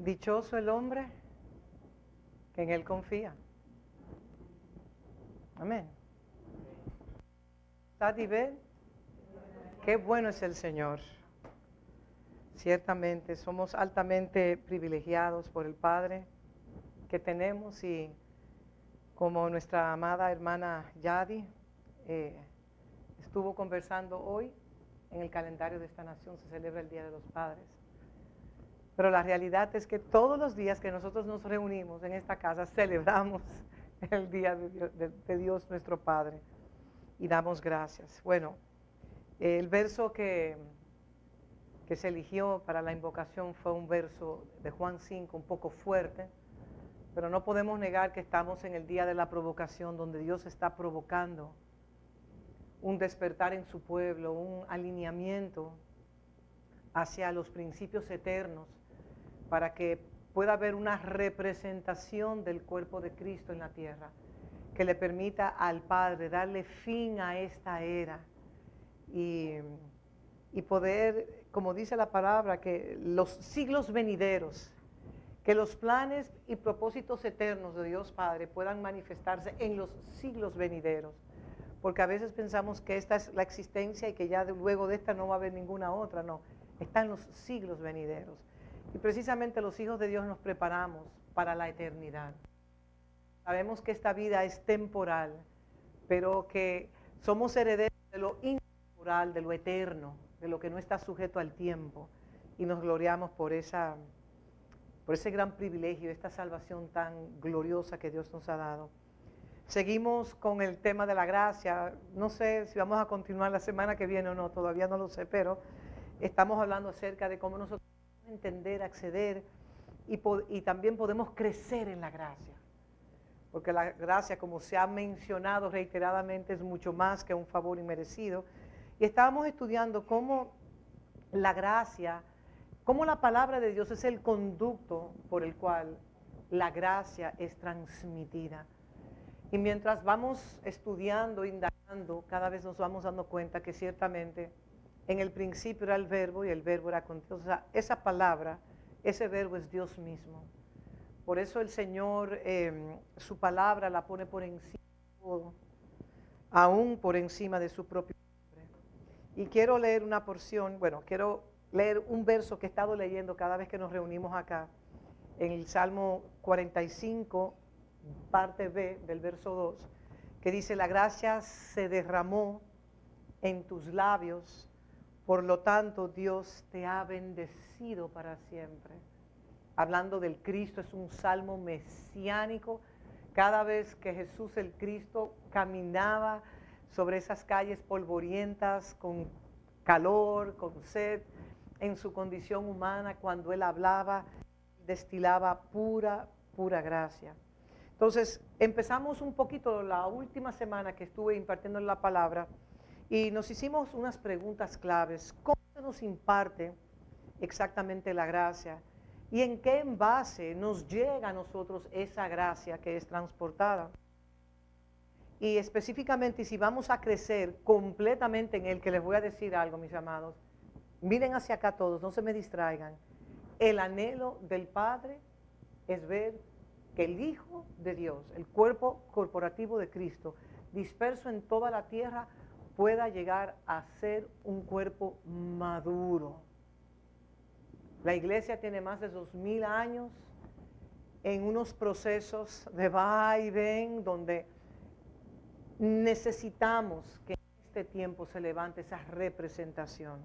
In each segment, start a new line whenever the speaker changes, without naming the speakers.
Dichoso el hombre que en él confía. Amén. ¿Está y ve? Qué bueno es el Señor. Ciertamente somos altamente privilegiados por el Padre que tenemos, y como nuestra amada hermana Yadi estuvo conversando hoy, en el calendario de esta nación se celebra el Día de los Padres. Pero la realidad es que todos los días que nosotros nos reunimos en esta casa celebramos el Día de Dios nuestro Padre y damos gracias. Bueno, el verso que se eligió para la invocación fue un verso de Juan 5, un poco fuerte, pero no podemos negar que estamos en el día de la provocación, donde Dios está provocando un despertar en su pueblo, un alineamiento hacia los principios eternos, para que pueda haber una representación del cuerpo de Cristo en la tierra, que le permita al Padre darle fin a esta era y poder, como dice la palabra, que los siglos venideros, que los planes y propósitos eternos de Dios Padre puedan manifestarse en los siglos venideros, porque a veces pensamos que esta es la existencia y que ya luego de esta no va a haber ninguna otra. No, está en los siglos venideros. Y precisamente los hijos de Dios nos preparamos para la eternidad. Sabemos que esta vida es temporal, pero que somos herederos de lo intemporal, de lo eterno, de lo que no está sujeto al tiempo, y nos gloriamos por ese gran privilegio, esta salvación tan gloriosa que Dios nos ha dado. Seguimos con el tema de la gracia. No sé si vamos a continuar la semana que viene o no, todavía no lo sé, pero estamos hablando acerca de cómo nosotros podemos entender, acceder y también podemos crecer en la gracia. Porque la gracia, como se ha mencionado reiteradamente, es mucho más que un favor inmerecido. Y estábamos estudiando cómo la gracia, cómo la palabra de Dios es el conducto por el cual la gracia es transmitida. Y mientras vamos estudiando, indagando, cada vez nos vamos dando cuenta que ciertamente en el principio era el verbo y el verbo era con Dios. O sea, esa palabra, ese verbo es Dios mismo. Por eso el Señor, su palabra la pone por encima de todo, aún por encima de su propio nombre. Y quiero leer una porción, quiero leer un verso que he estado leyendo cada vez que nos reunimos acá, en el Salmo 45, parte B del verso 2, que dice: la gracia se derramó en tus labios, por lo tanto Dios te ha bendecido para siempre. Hablando del Cristo, es un salmo mesiánico. Cada vez que Jesús el Cristo caminaba sobre esas calles polvorientas, con calor, con sed, en su condición humana, cuando Él hablaba, destilaba pura gracia. Entonces, empezamos un poquito la última semana que estuve impartiendo la palabra y nos hicimos unas preguntas claves. ¿Cómo se nos imparte exactamente la gracia? ¿Y en qué envase nos llega a nosotros esa gracia que es transportada? Y específicamente, si vamos a crecer completamente en Él, que les voy a decir algo, mis amados, miren hacia acá todos, no se me distraigan. El anhelo del Padre es ver que el Hijo de Dios, el cuerpo corporativo de Cristo, disperso en toda la tierra, pueda llegar a ser un cuerpo maduro. La iglesia tiene más de 2000 años en unos procesos de va y ven, donde necesitamos que en este tiempo se levante esa representación.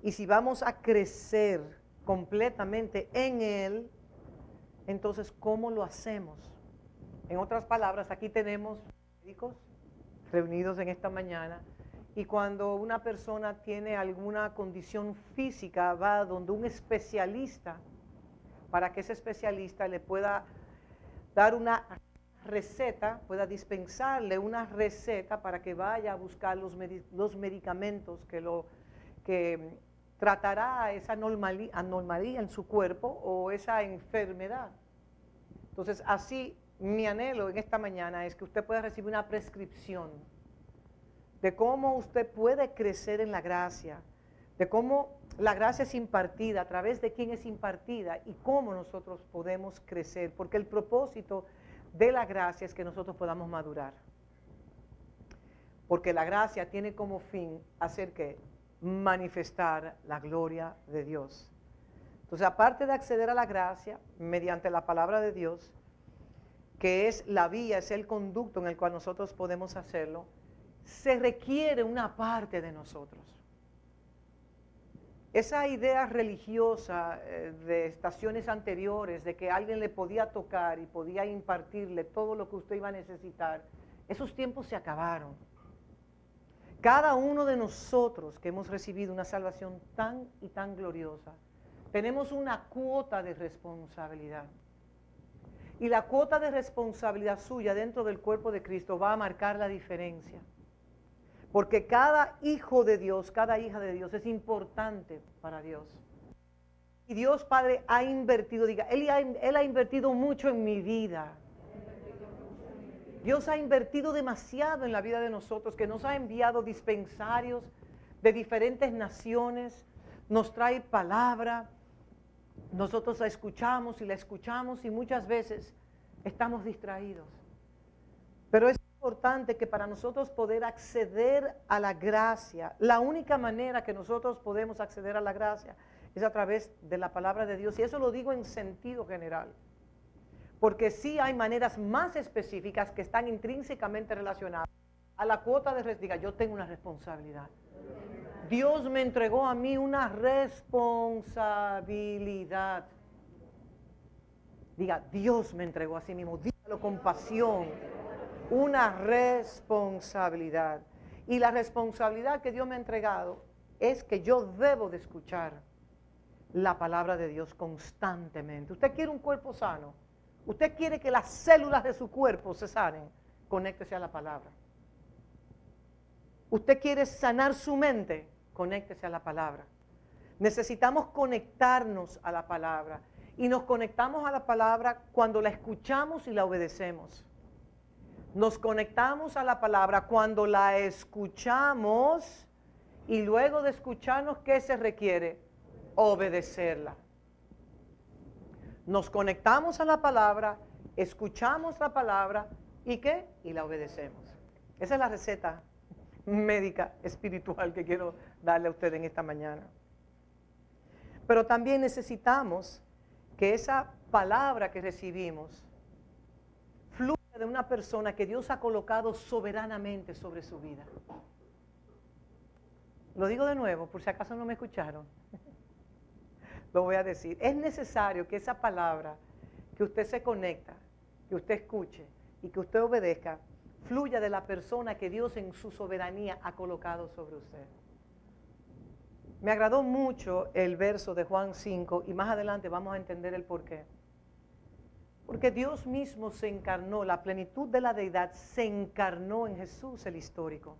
Y si vamos a crecer completamente en Él, entonces, ¿cómo lo hacemos? En otras palabras, aquí tenemos médicos reunidos en esta mañana, y cuando una persona tiene alguna condición física, va donde un especialista, para que ese especialista le pueda dar una receta, pueda dispensarle una receta para que vaya a buscar los medicamentos que tratará esa anomalía en su cuerpo o esa enfermedad. Entonces, así mi anhelo en esta mañana es que usted pueda recibir una prescripción de cómo usted puede crecer en la gracia, de cómo La gracia es impartida, a través de quién es impartida y cómo nosotros podemos crecer, porque el propósito de la gracia es que nosotros podamos madurar. Porque la gracia tiene como fin hacer que manifestar la gloria de Dios. Entonces, aparte de acceder a la gracia mediante la palabra de Dios, que es la vía, es el conducto en el cual nosotros podemos hacerlo, se requiere una parte de nosotros. Esa idea religiosa de estaciones anteriores, de que alguien le podía tocar y podía impartirle todo lo que usted iba a necesitar, esos tiempos se acabaron. Cada uno de nosotros que hemos recibido una salvación tan y tan gloriosa, tenemos una cuota de responsabilidad. Y la cuota de responsabilidad suya dentro del cuerpo de Cristo va a marcar la diferencia. Porque cada hijo de Dios, cada hija de Dios es importante para Dios. Y Dios Padre ha invertido, diga, Él ha invertido mucho en mi vida. Dios ha invertido demasiado en la vida de nosotros, que nos ha enviado dispensarios de diferentes naciones, nos trae palabra, nosotros la escuchamos y muchas veces estamos distraídos. Pero es importante que para nosotros poder acceder a la gracia, la única manera que nosotros podemos acceder a la gracia es a través de la palabra de Dios, y eso lo digo en sentido general. Porque sí hay maneras más específicas que están intrínsecamente relacionadas a la cuota de diga, yo tengo una responsabilidad. Dios me entregó a mí una responsabilidad. Diga, Dios me entregó a sí mismo, dígalo con pasión. Una responsabilidad. Y la responsabilidad que Dios me ha entregado es que yo debo de escuchar la palabra de Dios constantemente. ¿Usted quiere un cuerpo sano? ¿Usted quiere que las células de su cuerpo se sanen? Conéctese a la palabra. ¿Usted quiere sanar su mente? Conéctese a la palabra. Necesitamos conectarnos a la palabra. Y nos conectamos a la palabra cuando la escuchamos y la obedecemos. Nos conectamos a la palabra cuando la escuchamos y luego de escucharnos, ¿qué se requiere? Obedecerla. Nos conectamos a la palabra, escuchamos la palabra y ¿qué? Y la obedecemos. Esa es la receta médica espiritual que quiero darle a usted en esta mañana. Pero también necesitamos que esa palabra que recibimos fluya de una persona que Dios ha colocado soberanamente sobre su vida. Lo digo de nuevo, por si acaso no me escucharon. Lo voy a decir. Es necesario que esa palabra que usted se conecta, que usted escuche y que usted obedezca, fluya de la persona que Dios en su soberanía ha colocado sobre usted. Me agradó mucho el verso de Juan 5 y más adelante vamos a entender el porqué. Porque Dios mismo se encarnó, la plenitud de la deidad se encarnó en Jesús el histórico.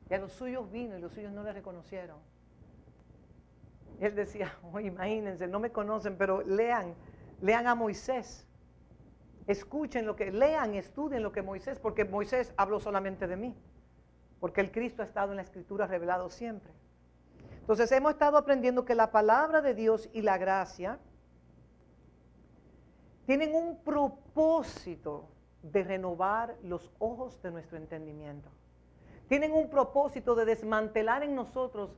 Y a los suyos vino y los suyos no le reconocieron. Y él decía, oh, imagínense, no me conocen, pero lean a Moisés. Escuchen lo que, lean, estudien lo que Moisés, porque Moisés habló solamente de mí. Porque el Cristo ha estado en la Escritura revelado siempre. Entonces hemos estado aprendiendo que la palabra de Dios y la gracia tienen un propósito de renovar los ojos de nuestro entendimiento. Tienen un propósito de desmantelar en nosotros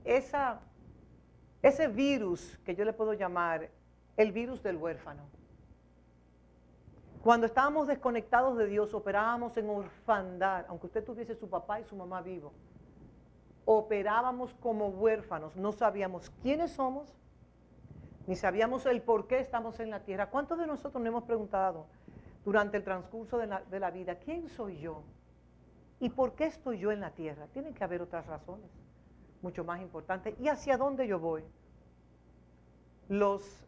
ese virus que yo le puedo llamar el virus del huérfano. Cuando estábamos desconectados de Dios, operábamos en orfandad, aunque usted tuviese su papá y su mamá vivos. Operábamos como huérfanos, no sabíamos quiénes somos, ni sabíamos el por qué estamos en la tierra. ¿Cuántos de nosotros nos hemos preguntado durante el transcurso de la vida, quién soy yo? ¿Y por qué estoy yo en la tierra? Tienen que haber otras razones, mucho más importantes. ¿Y hacia dónde yo voy? Los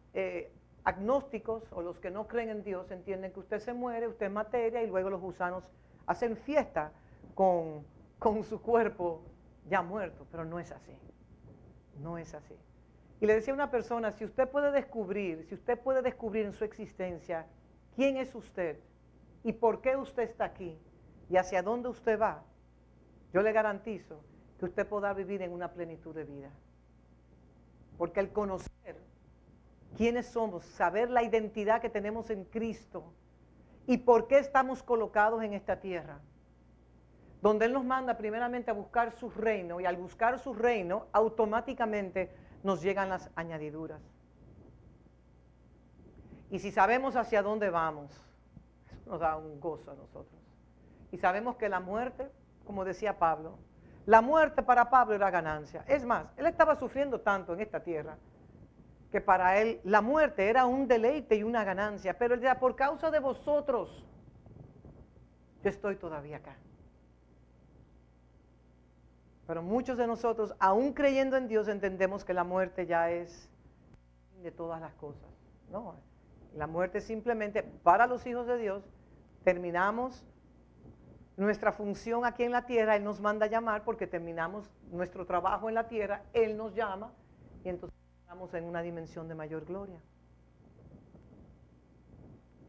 agnósticos o los que no creen en Dios entienden que usted se muere, usted es materia y luego los gusanos hacen fiesta con su cuerpo ya muerto, pero no es así. No es así. Y le decía a una persona, si usted puede descubrir en su existencia quién es usted y por qué usted está aquí y hacia dónde usted va, yo le garantizo que usted podrá vivir en una plenitud de vida. porque el conocer quiénes somos, saber la identidad que tenemos en Cristo y por qué estamos colocados en esta tierra, donde Él nos manda primeramente a buscar su reino, y al buscar su reino, automáticamente nos llegan las añadiduras. Y si sabemos hacia dónde vamos, eso nos da un gozo a nosotros. Y sabemos que la muerte, como decía Pablo, la muerte para Pablo era ganancia. Es más, él estaba sufriendo tanto en esta tierra que para él la muerte era un deleite y una ganancia. Pero él decía, por causa de vosotros, yo estoy todavía acá. Pero muchos de nosotros, aún creyendo en Dios, entendemos que la muerte ya es de todas las cosas. No, la muerte es simplemente para los hijos de Dios. Terminamos nuestra función aquí en la tierra, Él nos manda a llamar porque terminamos nuestro trabajo en la tierra, Él nos llama y entonces estamos en una dimensión de mayor gloria.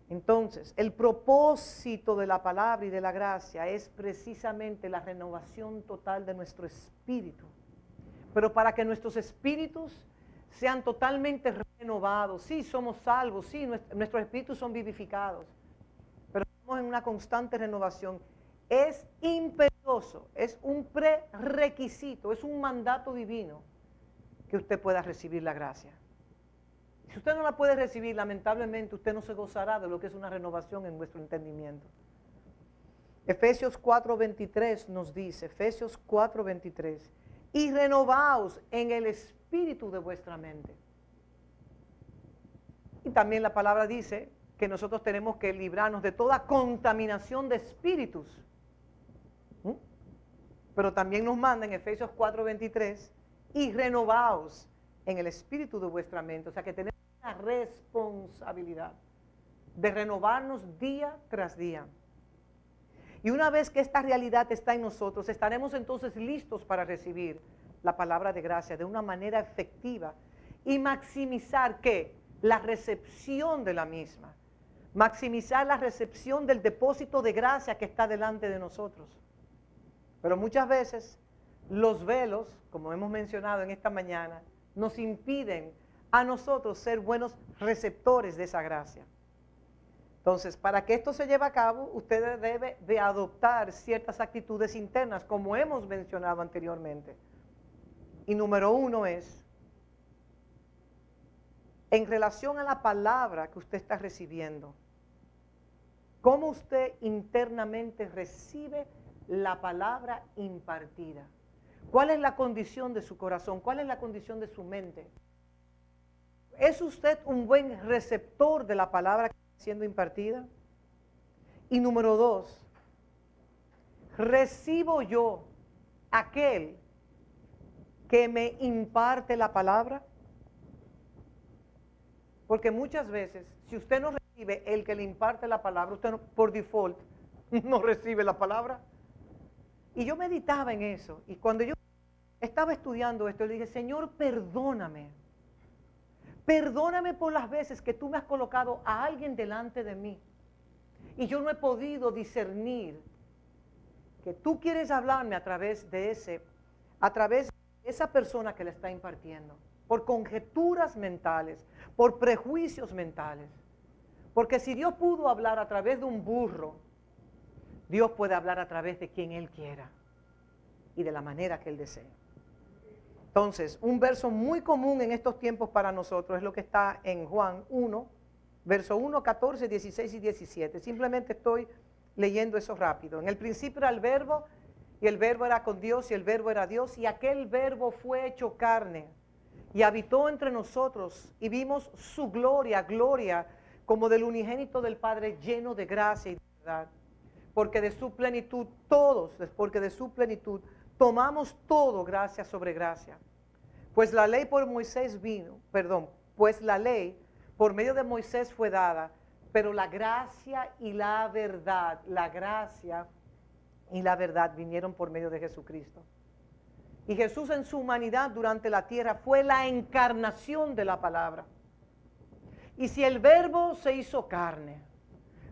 Entonces, el propósito de la palabra y de la gracia es precisamente la renovación total de nuestro espíritu. Pero para que nuestros espíritus sean totalmente renovados, sí somos salvos, sí nuestros espíritus son vivificados, pero estamos en una constante renovación. Es imperioso, es un prerequisito, es un mandato divino que usted pueda recibir la gracia. Si usted no la puede recibir, lamentablemente usted no se gozará de lo que es una renovación en vuestro entendimiento. Efesios 4:23 nos dice, Efesios 4:23, y renovaos en el espíritu de vuestra mente. Y también la palabra dice que nosotros tenemos que librarnos de toda contaminación de espíritus. Pero también nos manda en Efesios 4:23, y renovaos en el espíritu de vuestra mente. O sea que tenemos una responsabilidad de renovarnos día tras día. Y una vez que esta realidad está en nosotros, estaremos entonces listos para recibir la palabra de gracia de una manera efectiva y maximizar, ¿qué? La recepción de la misma. Maximizar la recepción del depósito de gracia que está delante de nosotros. Pero muchas veces los velos, como hemos mencionado en esta mañana, nos impiden a nosotros ser buenos receptores de esa gracia. Entonces, para que esto se lleve a cabo, usted debe de adoptar ciertas actitudes internas, como hemos mencionado anteriormente. Y número 1 es, en relación a la palabra que usted está recibiendo, ¿cómo usted internamente recibe la palabra impartida? ¿Cuál es la condición de su corazón? ¿Cuál es la condición de su mente? ¿Es usted un buen receptor de la palabra que está siendo impartida? Y número 2, ¿recibo yo aquel que me imparte la palabra? Porque muchas veces, si usted no recibe el que le imparte la palabra, usted no, por default no recibe la palabra. Y yo meditaba en eso, y cuando yo estaba estudiando esto, le dije, Señor, perdóname. Perdóname por las veces que tú me has colocado a alguien delante de mí y yo no he podido discernir que tú quieres hablarme a través de esa persona que le está impartiendo, por conjeturas mentales, por prejuicios mentales. Porque si Dios pudo hablar a través de un burro, Dios puede hablar a través de quien Él quiera y de la manera que Él desee. Entonces, un verso muy común en estos tiempos para nosotros es lo que está en Juan 1, verso 1, 14, 16 y 17. Simplemente estoy leyendo eso rápido. En el principio era el verbo, y el verbo era con Dios, y el verbo era Dios, y aquel verbo fue hecho carne, y habitó entre nosotros, y vimos su gloria, gloria como del unigénito del Padre, lleno de gracia y de verdad. Porque de su plenitud tomamos todo gracia sobre gracia. Pues la ley por medio de Moisés fue dada, pero la gracia y la verdad vinieron por medio de Jesucristo. Y Jesús en su humanidad durante la tierra fue la encarnación de la palabra. Y si el verbo se hizo carne,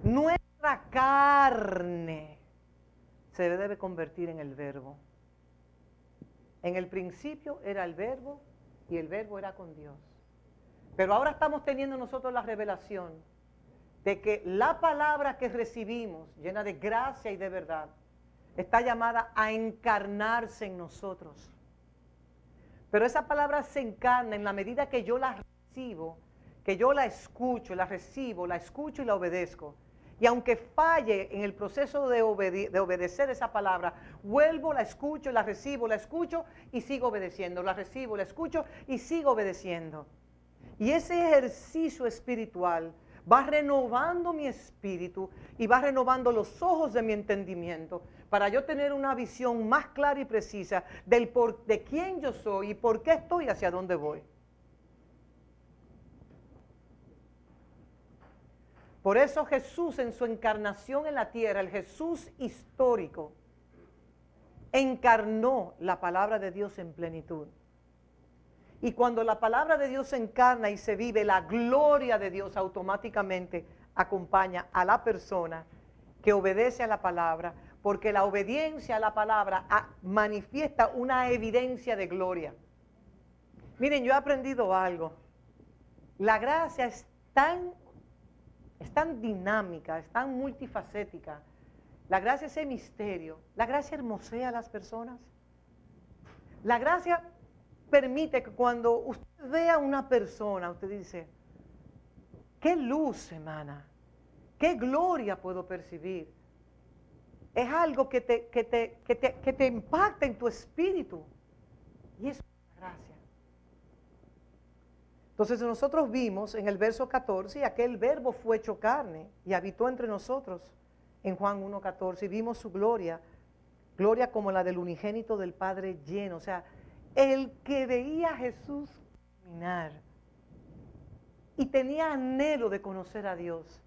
nuestra carne se debe convertir en el verbo. En el principio era el verbo, y el verbo era con Dios. Pero ahora estamos teniendo nosotros la revelación de que la palabra que recibimos, llena de gracia y de verdad, está llamada a encarnarse en nosotros. Pero esa palabra se encarna en la medida que yo la recibo, que yo la escucho, la recibo, la escucho y la obedezco. Y aunque falle en el proceso de obedecer esa palabra, vuelvo, la escucho, la recibo, la escucho y sigo obedeciendo. La recibo, la escucho y sigo obedeciendo. Y ese ejercicio espiritual va renovando mi espíritu y va renovando los ojos de mi entendimiento para yo tener una visión más clara y precisa de quién yo soy y por qué estoy y hacia dónde voy. Por eso Jesús en su encarnación en la tierra, el Jesús histórico, encarnó la palabra de Dios en plenitud. Y cuando la palabra de Dios se encarna y se vive, la gloria de Dios automáticamente acompaña a la persona que obedece a la palabra, porque la obediencia a la palabra manifiesta una evidencia de gloria. Miren, yo he aprendido algo. La gracia es tan dinámica, es tan multifacética. La gracia es el misterio. La gracia hermosea a las personas. La gracia permite que cuando usted vea a una persona, usted dice, qué luz emana, qué gloria puedo percibir. Es algo que te impacta en tu espíritu. Y eso es la gracia. Entonces nosotros vimos en el verso 14, y aquel verbo fue hecho carne y habitó entre nosotros en Juan 1:14, y vimos su gloria, gloria como la del unigénito del Padre lleno. O sea, el que veía a Jesús caminar y tenía anhelo de conocer a Dios,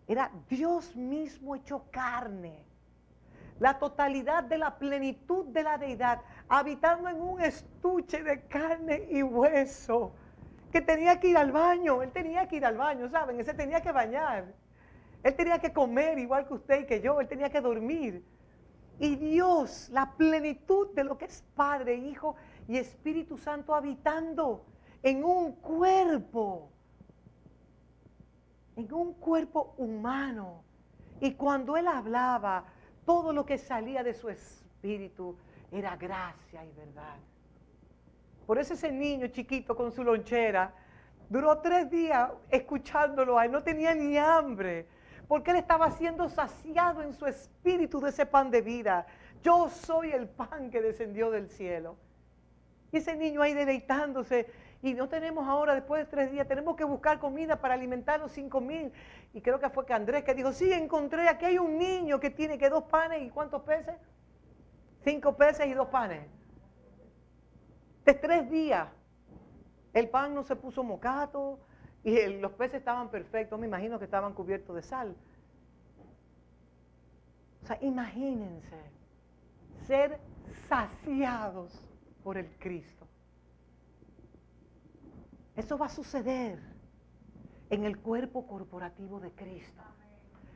era Dios mismo hecho carne. La totalidad de la plenitud de la deidad, habitando en un estuche de carne y hueso, que tenía que ir al baño, él tenía que ir al baño, ¿saben? Él se tenía que bañar, él tenía que comer igual que usted y que yo, él tenía que dormir. Y Dios, la plenitud de lo que es Padre, Hijo y Espíritu Santo habitando en un cuerpo humano. Y cuando Él hablaba, todo lo que salía de su espíritu era gracia y verdad. Por eso ese niño chiquito con su lonchera duró 3 días escuchándolo a él, no tenía ni hambre, porque él estaba siendo saciado en su espíritu de ese pan de vida. Yo soy el pan que descendió del cielo. Y ese niño ahí deleitándose, y no tenemos ahora, después de 3 días, tenemos que buscar comida para alimentar los 5,000. Y creo que fue que Andrés que dijo, sí, encontré, aquí hay un niño que tiene que 2 panes y ¿cuántos peces? 5 peces y 2 panes. De 3 días, el pan no se puso mocato y los peces estaban perfectos, me imagino que estaban cubiertos de sal. O sea, imagínense ser saciados por el Cristo. Eso va a suceder en el cuerpo corporativo de Cristo.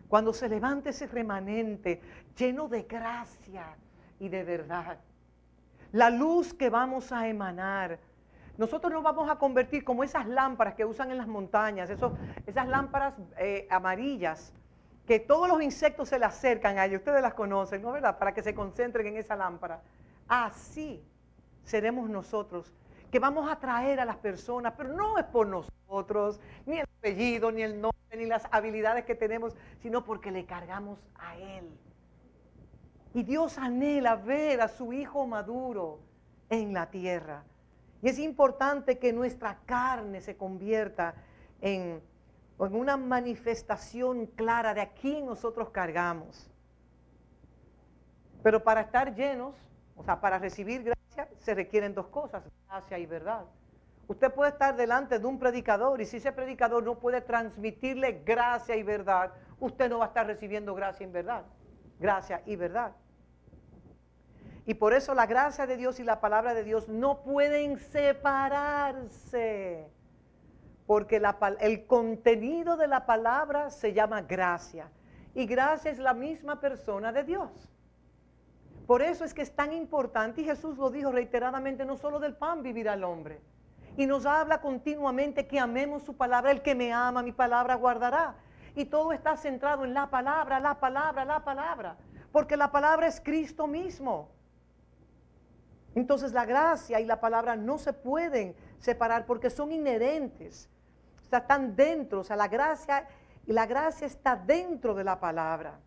Cuando se levante ese remanente lleno de gracia y de verdad. La luz que vamos a emanar, nosotros nos vamos a convertir como esas lámparas que usan en las montañas, esas lámparas amarillas, que todos los insectos se le acercan a ellas, ustedes las conocen, ¿no, verdad? Para que se concentren en esa lámpara. Así seremos nosotros, que vamos a atraer a las personas, pero no es por nosotros, ni el apellido, ni el nombre, ni las habilidades que tenemos, sino porque le cargamos a Él. Y Dios anhela ver a su Hijo maduro en la tierra. Y es importante que nuestra carne se convierta en una manifestación clara de a quién nosotros cargamos. Pero para estar llenos, o sea, para recibir gracia, se requieren 2 cosas, gracia y verdad. Usted puede estar delante de un predicador y si ese predicador no puede transmitirle gracia y verdad, usted no va a estar recibiendo gracia y verdad. Gracia y verdad. Y por eso la gracia de Dios y la palabra de Dios no pueden separarse. Porque el contenido de la palabra se llama gracia. Y gracia es la misma persona de Dios. Por eso es que es tan importante, y Jesús lo dijo reiteradamente, no solo del pan vivirá el hombre. Y nos habla continuamente que amemos su palabra. El que me ama, mi palabra guardará. Y todo está centrado en la palabra, la palabra, la palabra. Porque la palabra es Cristo mismo. Entonces la gracia y la palabra no se pueden separar porque son inherentes. O sea, están dentro. O sea, la gracia está dentro de la palabra.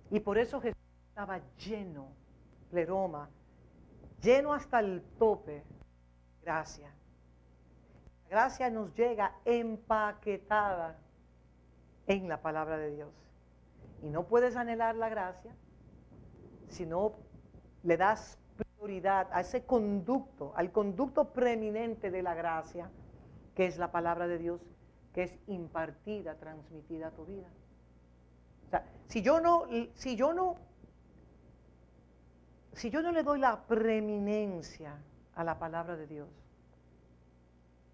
Y por eso Jesús estaba lleno, pleroma, lleno hasta el tope de gracia. La gracia nos llega empaquetada en la palabra de Dios. Y no puedes anhelar la gracia si no le das prioridad a ese conducto, al conducto preeminente de la gracia, que es la palabra de Dios, que es impartida, transmitida a tu vida. O sea, si yo no le doy la preeminencia a la palabra de Dios,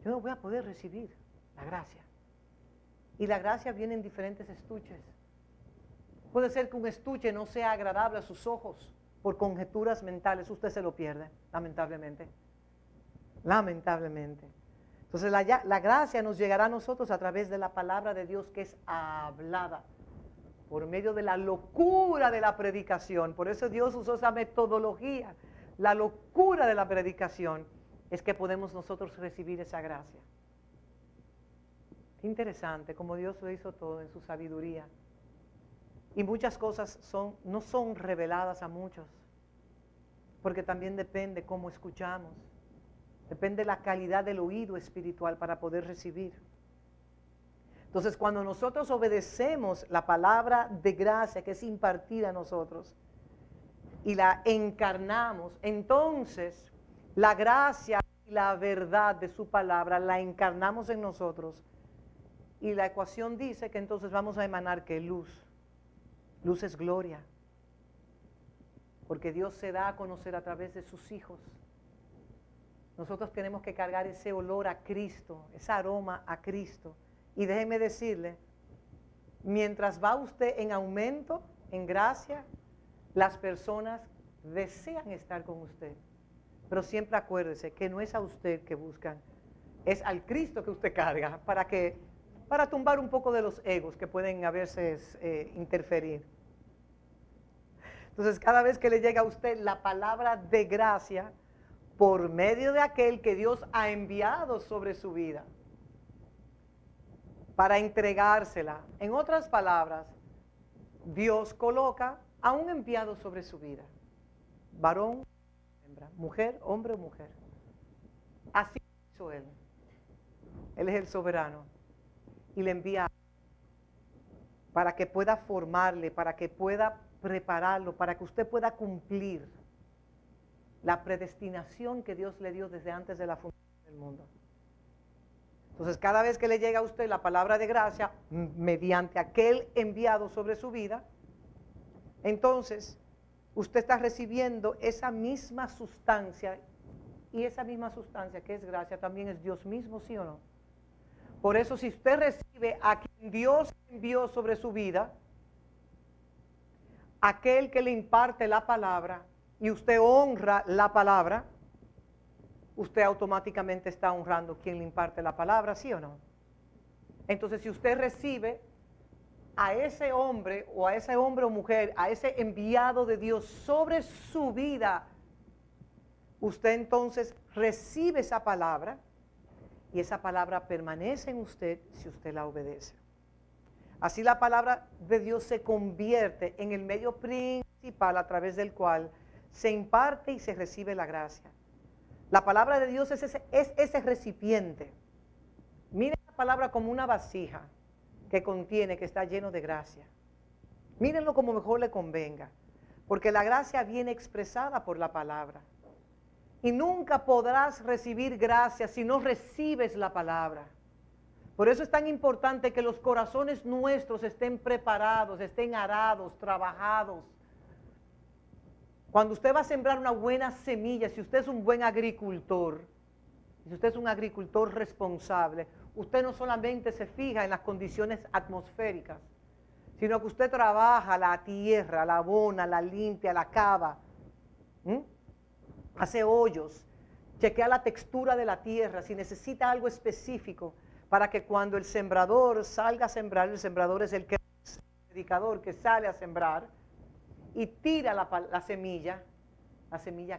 yo no voy a poder recibir la gracia. Y la gracia viene en diferentes estuches. Puede ser que un estuche no sea agradable a sus ojos por conjeturas mentales. Usted se lo pierde, lamentablemente. Lamentablemente. Entonces la gracia nos llegará a nosotros a través de la palabra de Dios que es hablada por medio de la locura de la predicación. Por eso Dios usó esa metodología. La locura de la predicación es que podemos nosotros recibir esa gracia. Qué interesante como Dios lo hizo todo en su sabiduría. Y muchas cosas no son reveladas a muchos, porque también depende cómo escuchamos, depende la calidad del oído espiritual para poder recibir. Entonces, cuando nosotros obedecemos la palabra de gracia que es impartida a nosotros y la encarnamos, entonces la gracia y la verdad de su palabra la encarnamos en nosotros. Y la ecuación dice que entonces vamos a emanar que luz. Luz es gloria. Porque Dios se da a conocer a través de sus hijos. Nosotros tenemos que cargar ese olor a Cristo, ese aroma a Cristo. Y déjeme decirle, mientras va usted en aumento, en gracia, las personas desean estar con usted. Pero siempre acuérdese que no es a usted que buscan, es al Cristo que usted carga para tumbar un poco de los egos que pueden a veces interferir. Entonces, cada vez que le llega a usted la palabra de gracia, por medio de aquel que Dios ha enviado sobre su vida, para entregársela. En otras palabras, Dios coloca a un enviado sobre su vida. Varón, hembra, mujer, hombre o mujer. Así hizo Él. Él es el soberano. Y le envía para que pueda formarle, para que pueda prepararlo, para que usted pueda cumplir la predestinación que Dios le dio desde antes de la fundación del mundo. Entonces, cada vez que le llega a usted la palabra de gracia, mediante aquel enviado sobre su vida, entonces usted está recibiendo esa misma sustancia, y esa misma sustancia que es gracia también es Dios mismo, ¿sí o no? Por eso, si usted recibe a quien Dios envió sobre su vida, aquel que le imparte la palabra, y usted honra la palabra, usted automáticamente está honrando quien le imparte la palabra, ¿sí o no? Entonces, si usted recibe a ese hombre o mujer, a ese enviado de Dios sobre su vida, usted entonces recibe esa palabra y esa palabra permanece en usted si usted la obedece. Así la palabra de Dios se convierte en el medio principal a través del cual se imparte y se recibe la gracia. La palabra de Dios es ese recipiente. Miren la palabra como una vasija que contiene, que está lleno de gracia. Mírenlo como mejor le convenga, porque la gracia viene expresada por la palabra. Y nunca podrás recibir gracia si no recibes la palabra. Por eso es tan importante que los corazones nuestros estén preparados, estén arados, trabajados. Cuando usted va a sembrar una buena semilla, si usted es un buen agricultor, si usted es un agricultor responsable, usted no solamente se fija en las condiciones atmosféricas, sino que usted trabaja la tierra, la abona, la limpia, la cava, hace hoyos, chequea la textura de la tierra, si necesita algo específico, para que cuando el sembrador salga a sembrar, el sembrador es el predicador que sale a sembrar y tira la semilla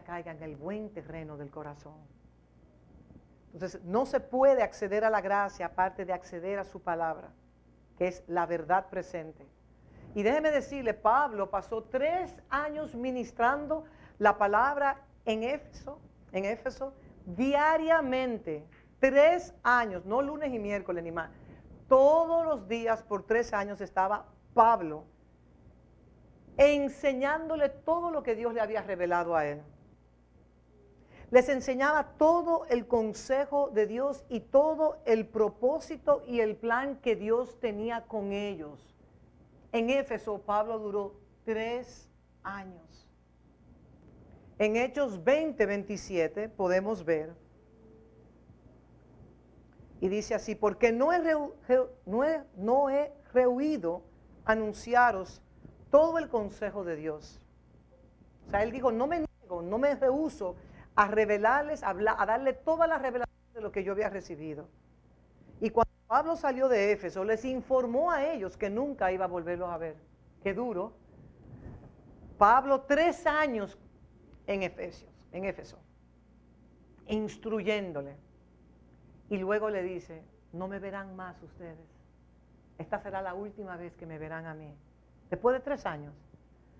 caiga en el buen terreno del corazón. Entonces, no se puede acceder a la gracia aparte de acceder a su palabra, que es la verdad presente. Y déjeme decirle, Pablo pasó 3 años ministrando la palabra en Éfeso, diariamente. 3 años, no lunes y miércoles ni más. Todos los días por 3 años estaba Pablo enseñándole todo lo que Dios le había revelado a él. Les enseñaba todo el consejo de Dios y todo el propósito y el plan que Dios tenía con ellos. En Éfeso, Pablo duró 3 años. En Hechos 20:27 podemos ver, y dice así, porque no he rehuido anunciaros todo el consejo de Dios. O sea, él dijo, no me niego, no me rehúso a revelarles, a darle toda la revelación de lo que yo había recibido. Y cuando Pablo salió de Éfeso, les informó a ellos que nunca iba a volverlos a ver. Qué duro. Pablo 3 años en Éfeso, instruyéndole. Y luego le dice, no me verán más ustedes. Esta será la última vez que me verán a mí. Después de 3 años,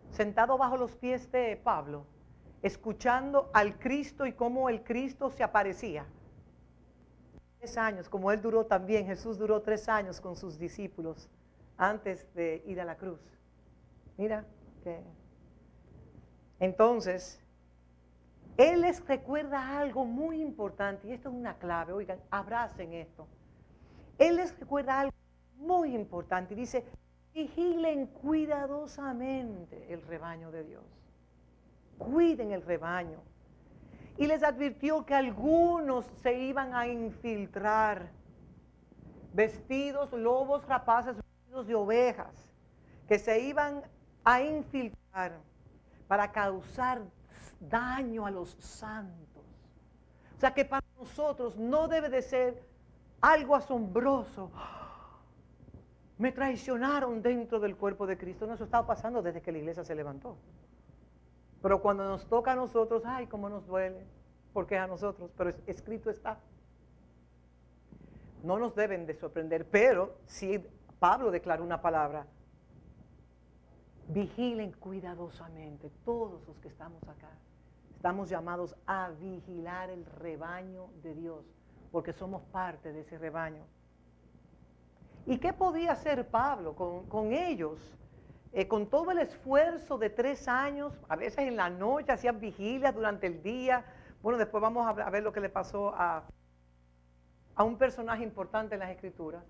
sentado bajo los pies de Pablo, escuchando al Cristo y cómo el Cristo se aparecía. 3 años, como él duró también, Jesús duró 3 años con sus discípulos antes de ir a la cruz. Mira que... Entonces, él les recuerda algo muy importante, y esto es una clave, oigan, abracen esto. Él les recuerda algo muy importante y dice, vigilen cuidadosamente el rebaño de Dios. Cuiden el rebaño. Y les advirtió que algunos se iban a infiltrar, vestidos, lobos rapaces, vestidos de ovejas, que se iban a infiltrar para causar daño a los santos. O sea que para nosotros no debe de ser algo asombroso. Me traicionaron dentro del cuerpo de Cristo. No, eso estaba pasando desde que la iglesia se levantó. Pero cuando nos toca a nosotros, ay, cómo nos duele, porque es a nosotros, pero escrito está. No nos deben de sorprender, pero si Pablo declaró una palabra, vigilen cuidadosamente, todos los que estamos acá. Estamos llamados a vigilar el rebaño de Dios, porque somos parte de ese rebaño. ¿Y qué podía hacer Pablo con ellos? Con todo el esfuerzo de 3 años, a veces en la noche hacían vigilias durante el día. Bueno, después vamos a ver lo que le pasó a un personaje importante en las Escrituras.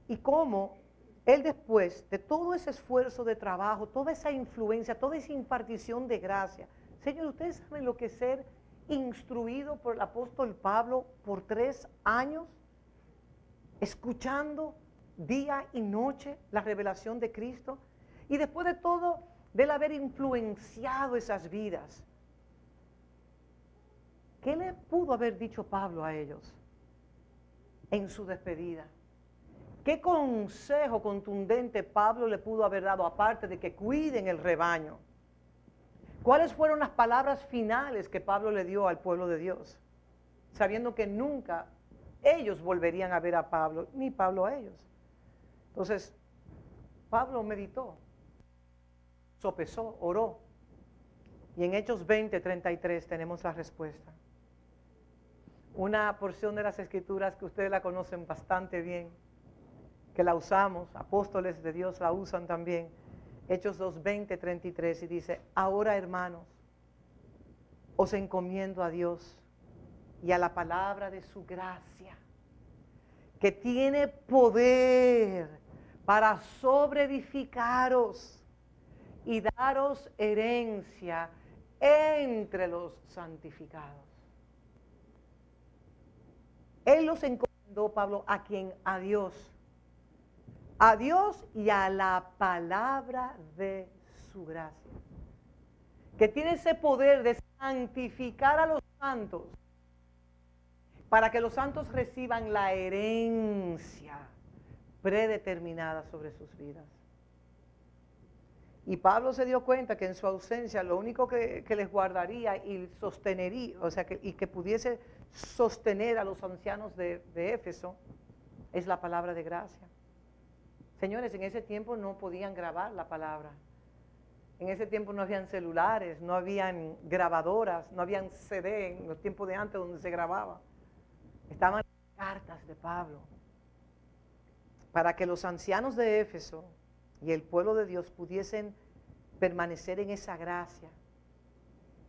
Y cómo él después de todo ese esfuerzo de trabajo, toda esa influencia, toda esa impartición de gracia. Señor, ¿ustedes saben lo que es ser instruido por el apóstol Pablo por 3 años? Escuchando día y noche la revelación de Cristo. Y después de todo, de él haber influenciado esas vidas, ¿qué le pudo haber dicho Pablo a ellos en su despedida? ¿Qué consejo contundente Pablo le pudo haber dado, aparte de que cuiden el rebaño? ¿Cuáles fueron las palabras finales que Pablo le dio al pueblo de Dios? Sabiendo que nunca ellos volverían a ver a Pablo, ni Pablo a ellos. Entonces, Pablo meditó, sopesó, oró. Y en Hechos 20:33 tenemos la respuesta. Una porción de las Escrituras que ustedes la conocen bastante bien, que la usamos, apóstoles de Dios la usan también. Hechos 2:20-33 y dice, ahora hermanos, os encomiendo a Dios y a la palabra de su gracia, que tiene poder para sobreedificaros y daros herencia entre los santificados. Él los encomendó, Pablo, ¿a quién? A Dios. A Dios y a la palabra de su gracia, que tiene ese poder de santificar a los santos, para que los santos reciban la herencia predeterminada sobre sus vidas. Y Pablo se dio cuenta que en su ausencia lo único que les guardaría y sostenería, o sea, que pudiese sostener a los ancianos de Éfeso, es la palabra de gracia. Señores, en ese tiempo no podían grabar la palabra. En ese tiempo no habían celulares, no habían grabadoras, no habían CD en los tiempos de antes donde se grababa. Estaban las cartas de Pablo. Para que los ancianos de Éfeso y el pueblo de Dios pudiesen permanecer en esa gracia,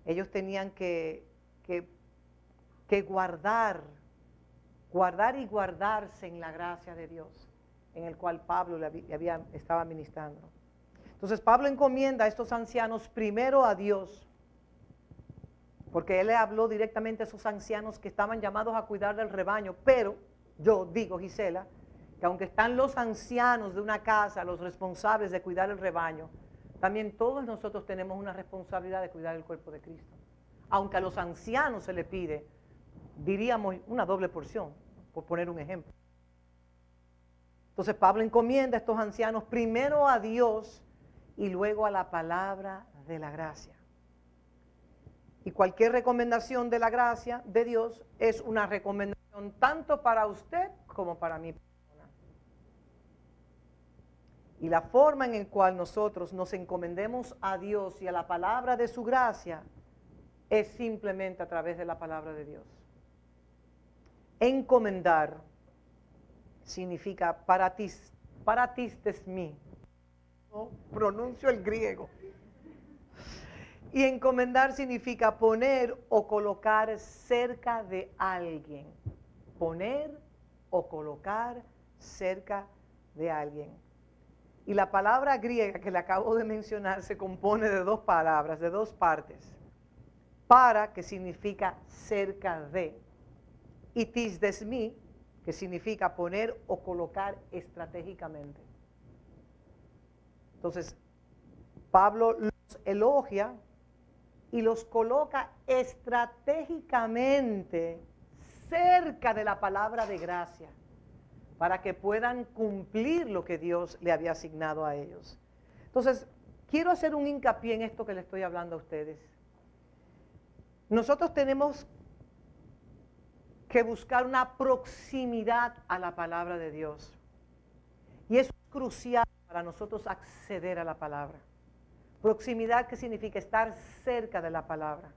ellos tenían que guardar y guardarse en la gracia de Dios, en el cual Pablo estaba ministrando. Entonces Pablo encomienda a estos ancianos primero a Dios, porque él le habló directamente a esos ancianos que estaban llamados a cuidar del rebaño. Pero yo digo, Gisela, que aunque están los ancianos de una casa, los responsables de cuidar el rebaño, también todos nosotros tenemos una responsabilidad de cuidar el cuerpo de Cristo. Aunque a los ancianos se le pide, diríamos, una doble porción, por poner un ejemplo. Entonces Pablo encomienda a estos ancianos primero a Dios y luego a la palabra de la gracia. Y cualquier recomendación de la gracia de Dios es una recomendación tanto para usted como para mí. Y la forma en la cual nosotros nos encomendemos a Dios y a la palabra de su gracia es simplemente a través de la palabra de Dios. Encomendar significa paratistesmi. No pronuncio el griego. Y encomendar significa poner o colocar cerca de alguien. Poner o colocar cerca de alguien. Y la palabra griega que le acabo de mencionar se compone de dos palabras, de dos partes. Para, que significa cerca de, y tisdesmi, que significa poner o colocar estratégicamente. Entonces, Pablo los elogia y los coloca estratégicamente cerca de la palabra de gracia, para que puedan cumplir lo que Dios le había asignado a ellos. Entonces, quiero hacer un hincapié en esto que le estoy hablando a ustedes. Nosotros tenemos que buscar una proximidad a la palabra de Dios. Y eso es crucial para nosotros acceder a la palabra. Proximidad, ¿qué significa? Estar cerca de la palabra.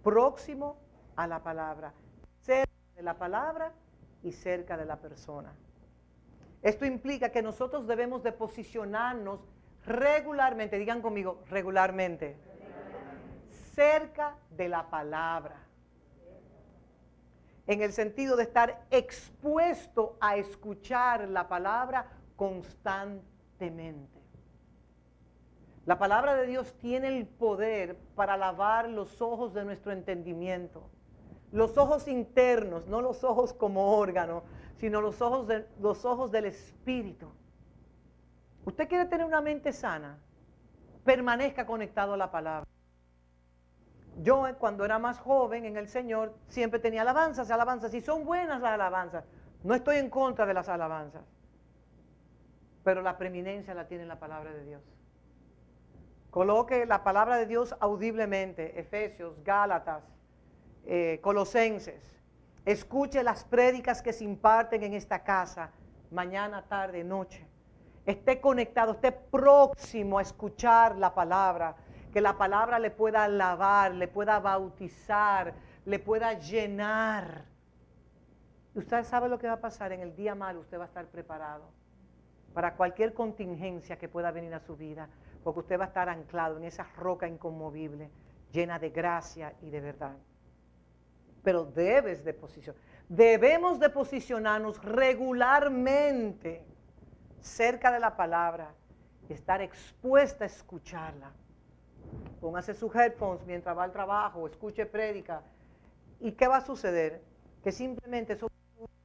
Próximo a la palabra. Cerca de la palabra y cerca de la persona. Esto implica que nosotros debemos de posicionarnos regularmente, digan conmigo, regularmente, cerca de la palabra, en el sentido de estar expuesto a escuchar la palabra constantemente. La palabra de Dios tiene el poder para lavar los ojos de nuestro entendimiento. Los ojos internos, no los ojos como órgano, sino los ojos del espíritu. ¿Usted quiere tener una mente sana? Permanezca conectado a la palabra. Yo, cuando era más joven en el Señor, siempre tenía alabanzas, y son buenas las alabanzas. No estoy en contra de las alabanzas, pero la preeminencia la tiene la palabra de Dios. Coloque la palabra de Dios audiblemente, Efesios, Gálatas, Colosenses. Escuche las prédicas que se imparten en esta casa, mañana, tarde, noche. Esté conectado, esté próximo a escuchar la palabra, que la palabra le pueda lavar, le pueda bautizar, le pueda llenar. Y usted sabe lo que va a pasar en el día malo. Usted va a estar preparado para cualquier contingencia que pueda venir a su vida, porque usted va a estar anclado en esa roca inconmovible, llena de gracia y de verdad. Pero debemos de posicionarnos regularmente cerca de la palabra y estar expuesta a escucharla. Póngase sus headphones mientras va al trabajo, escuche prédica. ¿Y qué va a suceder? Que simplemente eso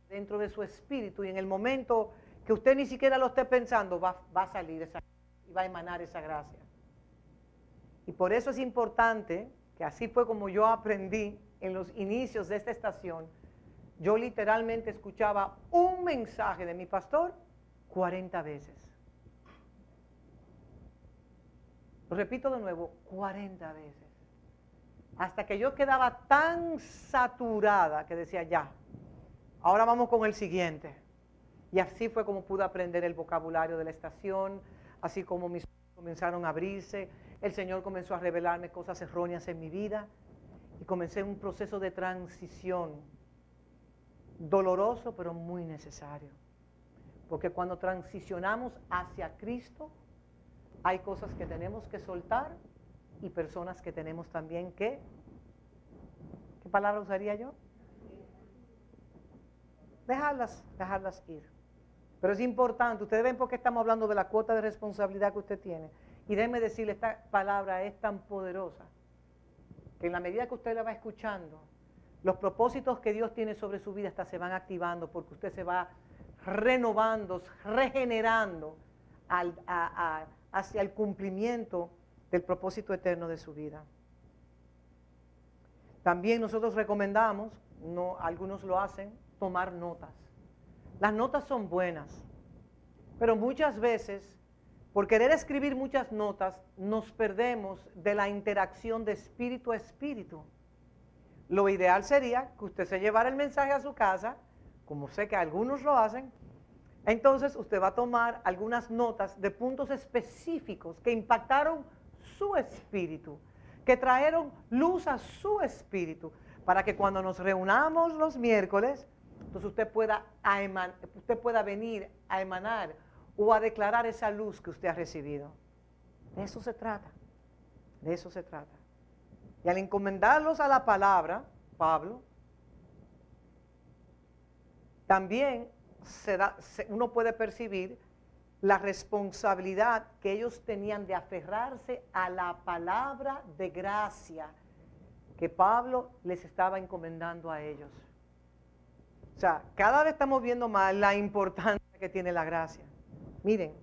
dentro de su espíritu, y en el momento que usted ni siquiera lo esté pensando, va a salir y va a emanar esa gracia. Y por eso es importante que así fue como yo aprendí en los inicios de esta estación. Yo literalmente escuchaba un mensaje de mi pastor 40 veces. Lo repito de nuevo, 40 veces. Hasta que yo quedaba tan saturada que decía, ya, ahora vamos con el siguiente. Y así fue como pude aprender el vocabulario de la estación, así como mis ojos comenzaron a abrirse, el Señor comenzó a revelarme cosas erróneas en mi vida y comencé un proceso de transición, doloroso pero muy necesario. Porque cuando transicionamos hacia Cristo, hay cosas que tenemos que soltar y personas que tenemos también que, ¿qué palabra usaría yo? Dejarlas ir. Pero es importante, ustedes ven por qué estamos hablando de la cuota de responsabilidad que usted tiene. Y déjenme decirle, esta palabra es tan poderosa que en la medida que usted la va escuchando, los propósitos que Dios tiene sobre su vida hasta se van activando porque usted se va renovando, regenerando hacia el cumplimiento del propósito eterno de su vida. También nosotros recomendamos, algunos lo hacen, tomar notas. Las notas son buenas, pero muchas veces, por querer escribir muchas notas, nos perdemos de la interacción de espíritu a espíritu. Lo ideal sería que usted se llevara el mensaje a su casa, como sé que algunos lo hacen. Entonces usted va a tomar algunas notas de puntos específicos que impactaron su espíritu, que trajeron luz a su espíritu, para que cuando nos reunamos los miércoles, entonces usted pueda venir a emanar o a declarar esa luz que usted ha recibido. De eso se trata, de eso se trata. Y al encomendarlos a la palabra, Pablo, también uno puede percibir la responsabilidad que ellos tenían de aferrarse a la palabra de gracia que Pablo les estaba encomendando a ellos. O sea, cada vez estamos viendo más la importancia que tiene la gracia. Miren,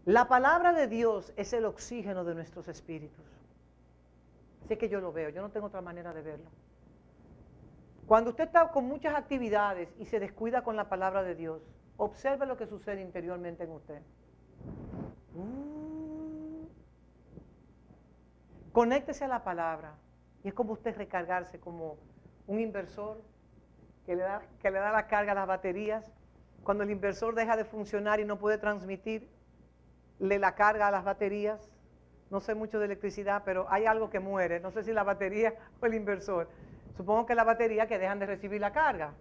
la palabra de Dios es el oxígeno de nuestros espíritus. Así que yo lo veo, yo no tengo otra manera de verlo. Cuando usted está con muchas actividades y se descuida con la palabra de Dios, observe lo que sucede interiormente en usted. Conéctese a la palabra y es como usted recargarse como un inversor que le da la carga a las baterías. Cuando el inversor deja de funcionar y no puede transmitirle la carga a las baterías, no sé mucho de electricidad, pero hay algo que muere, no sé si la batería o el inversor. Supongo que la batería que dejan de recibir la carga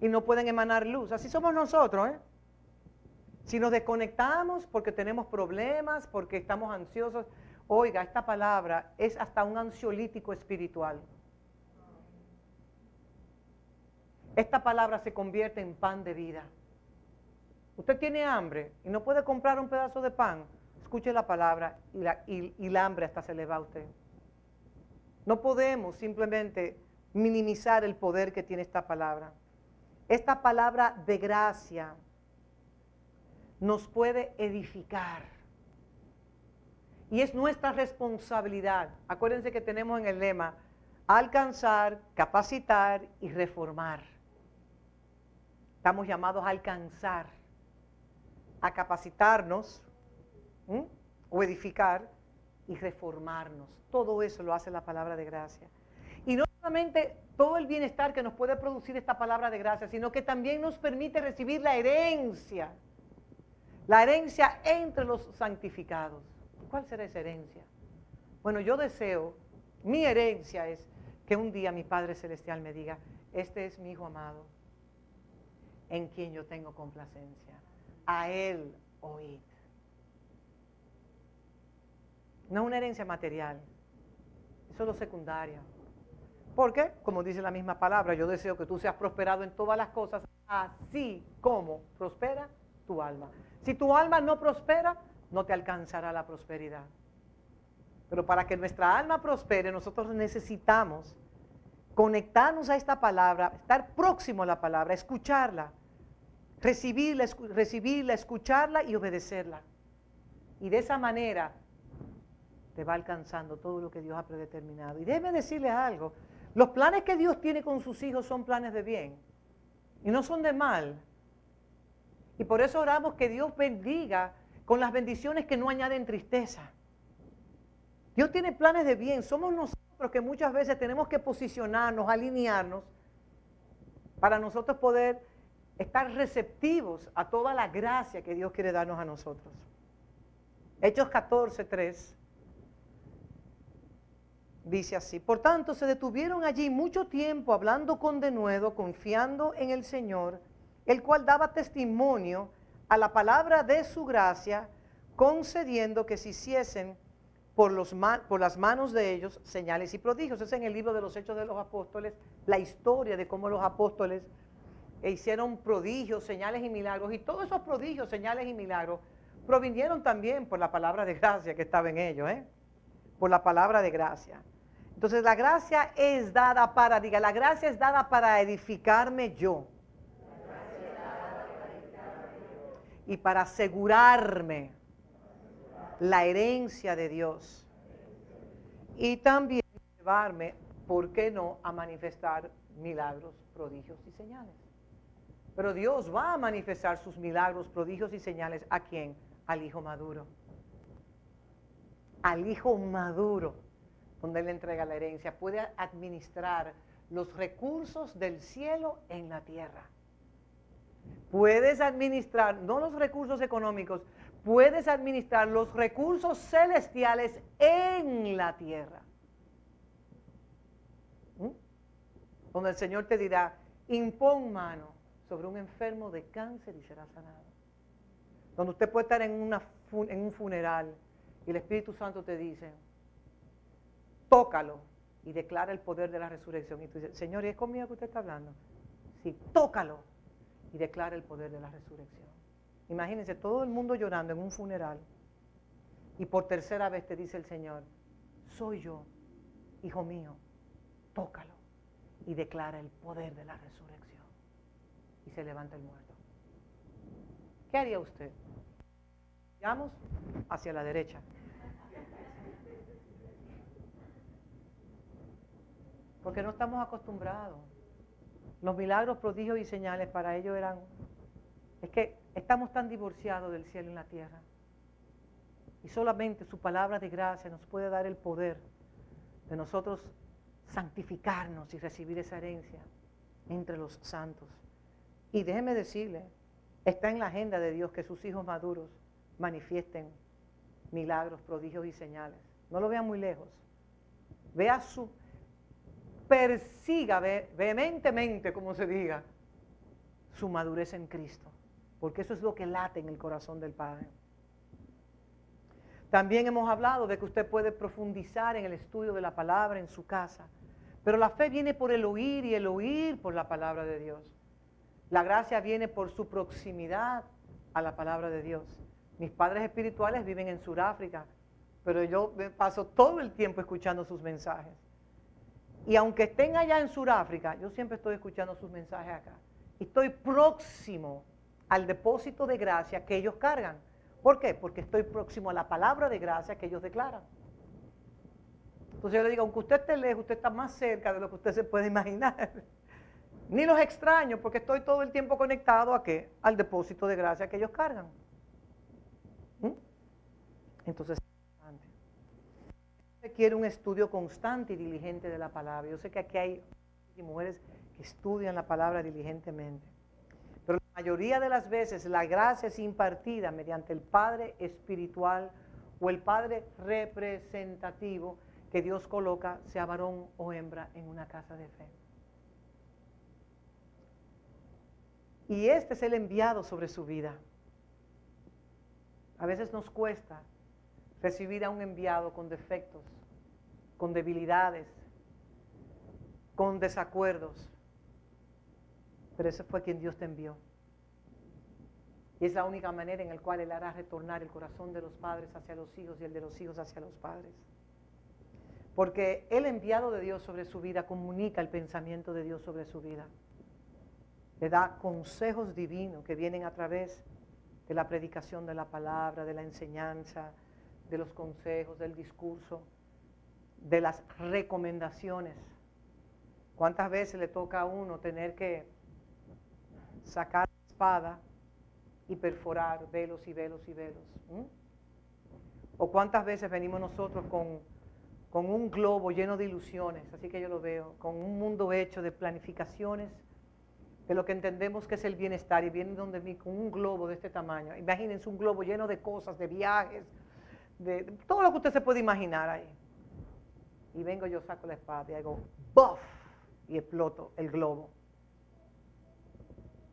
y no pueden emanar luz. Así somos nosotros, ¿eh? Si nos desconectamos porque tenemos problemas, porque estamos ansiosos, oiga, esta palabra es hasta un ansiolítico espiritual. Esta palabra se convierte en pan de vida. Usted tiene hambre y no puede comprar un pedazo de pan, escuche la palabra y la hambre hasta se le va a usted. No podemos simplemente minimizar el poder que tiene esta palabra. Esta palabra de gracia nos puede edificar. Y es nuestra responsabilidad. Acuérdense que tenemos en el lema, alcanzar, capacitar y reformar. Estamos llamados a alcanzar, a capacitarnos, o edificar y reformarnos. Todo eso lo hace la palabra de gracia. Y no solamente todo el bienestar que nos puede producir esta palabra de gracia, sino que también nos permite recibir la herencia entre los santificados. ¿Cuál será esa herencia? Bueno, yo deseo, mi herencia es que un día mi Padre Celestial me diga, este es mi Hijo amado, en quien yo tengo complacencia. A Él oíd. No es una herencia material, eso es lo secundario. Porque, como dice la misma palabra, yo deseo que tú seas prosperado en todas las cosas, así como prospera tu alma. Si tu alma no prospera, no te alcanzará la prosperidad. Pero para que nuestra alma prospere, nosotros necesitamos conectarnos a esta palabra, estar próximo a la palabra, escucharla, recibirla, escucharla y obedecerla. Y de esa manera te va alcanzando todo lo que Dios ha predeterminado. Y déjeme decirles algo, los planes que Dios tiene con sus hijos son planes de bien y no son de mal. Y por eso oramos que Dios bendiga con las bendiciones que no añaden tristeza. Dios tiene planes de bien, somos nosotros que muchas veces tenemos que posicionarnos, alinearnos, para nosotros poder estar receptivos a toda la gracia que Dios quiere darnos a nosotros. Hechos 14:3 dice así: por tanto se detuvieron allí mucho tiempo hablando con denuedo, confiando en el Señor, el cual daba testimonio a la palabra de su gracia, concediendo que se hiciesen por las manos de ellos señales y prodigios. Es en el libro de los Hechos de los Apóstoles, la historia de cómo los apóstoles hicieron prodigios, señales y milagros, y todos esos prodigios, señales y milagros provinieron también por la palabra de gracia que estaba en ellos, por la palabra de gracia. Entonces la gracia es dada para, diga, la gracia es dada para edificarme yo. Y para asegurarme la herencia de Dios. Y también llevarme, ¿por qué no?, a manifestar milagros, prodigios y señales. Pero Dios va a manifestar sus milagros, prodigios y señales, ¿a quién? Al hijo maduro. Al hijo maduro, donde Él le entrega la herencia, puede administrar los recursos del cielo en la tierra. Puedes administrar, no los recursos económicos, puedes administrar los recursos celestiales en la tierra. Donde el Señor te dirá, impón mano sobre un enfermo de cáncer y será sanado. Donde usted puede estar en un funeral y el Espíritu Santo te dice, tócalo y declara el poder de la resurrección. Y tú dices, Señor, ¿y es conmigo que usted está hablando? Sí, tócalo y declara el poder de la resurrección. Imagínense todo el mundo llorando en un funeral y por tercera vez te dice el Señor, soy yo, hijo mío, tócalo y declara el poder de la resurrección. Y se levanta el muerto. ¿Qué haría usted? Vamos hacia la derecha. Porque no estamos acostumbrados. Los milagros, prodigios y señales para ellos eran... Es que estamos tan divorciados del cielo y la tierra. Y solamente su palabra de gracia nos puede dar el poder de nosotros santificarnos y recibir esa herencia entre los santos. Y déjeme decirle, está en la agenda de Dios que sus hijos maduros manifiesten milagros, prodigios y señales. No lo vean muy lejos. Persiga vehementemente, como se diga, su madurez en Cristo. Porque eso es lo que late en el corazón del Padre. También hemos hablado de que usted puede profundizar en el estudio de la palabra en su casa. Pero la fe viene por el oír y el oír por la palabra de Dios. La gracia viene por su proximidad a la palabra de Dios. Mis padres espirituales viven en Sudáfrica, pero yo me paso todo el tiempo escuchando sus mensajes. Y aunque estén allá en Sudáfrica, yo siempre estoy escuchando sus mensajes acá. Y estoy próximo al depósito de gracia que ellos cargan. ¿Por qué? Porque estoy próximo a la palabra de gracia que ellos declaran. Entonces yo le digo, aunque usted esté lejos, usted está más cerca de lo que usted se puede imaginar. Ni los extraño porque estoy todo el tiempo conectado ¿a qué? Al depósito de gracia que ellos cargan. Entonces, requiere un estudio constante y diligente de la palabra. Yo sé que aquí hay mujeres que estudian la palabra diligentemente. Pero la mayoría de las veces la gracia es impartida mediante el Padre espiritual o el Padre representativo que Dios coloca, sea varón o hembra, en una casa de fe. Y este es el enviado sobre su vida. A veces nos cuesta recibir a un enviado con defectos, con debilidades, con desacuerdos. Pero ese fue quien Dios te envió. Y es la única manera en la cual Él hará retornar el corazón de los padres hacia los hijos y el de los hijos hacia los padres. Porque el enviado de Dios sobre su vida comunica el pensamiento de Dios sobre su vida. Le da consejos divinos que vienen a través de la predicación de la palabra, de la enseñanza, de los consejos, del discurso, de las recomendaciones. ¿Cuántas veces le toca a uno tener que sacar la espada y perforar velos y velos y velos? ¿O cuántas veces venimos nosotros con un globo lleno de ilusiones? Así que yo lo veo, con un mundo hecho de planificaciones, de lo que entendemos que es el bienestar, y vienen donde mí con un globo de este tamaño. Imagínense un globo lleno de cosas, de viajes, de todo lo que usted se puede imaginar ahí. Y vengo yo, saco la espada y hago ¡buff! Y exploto el globo.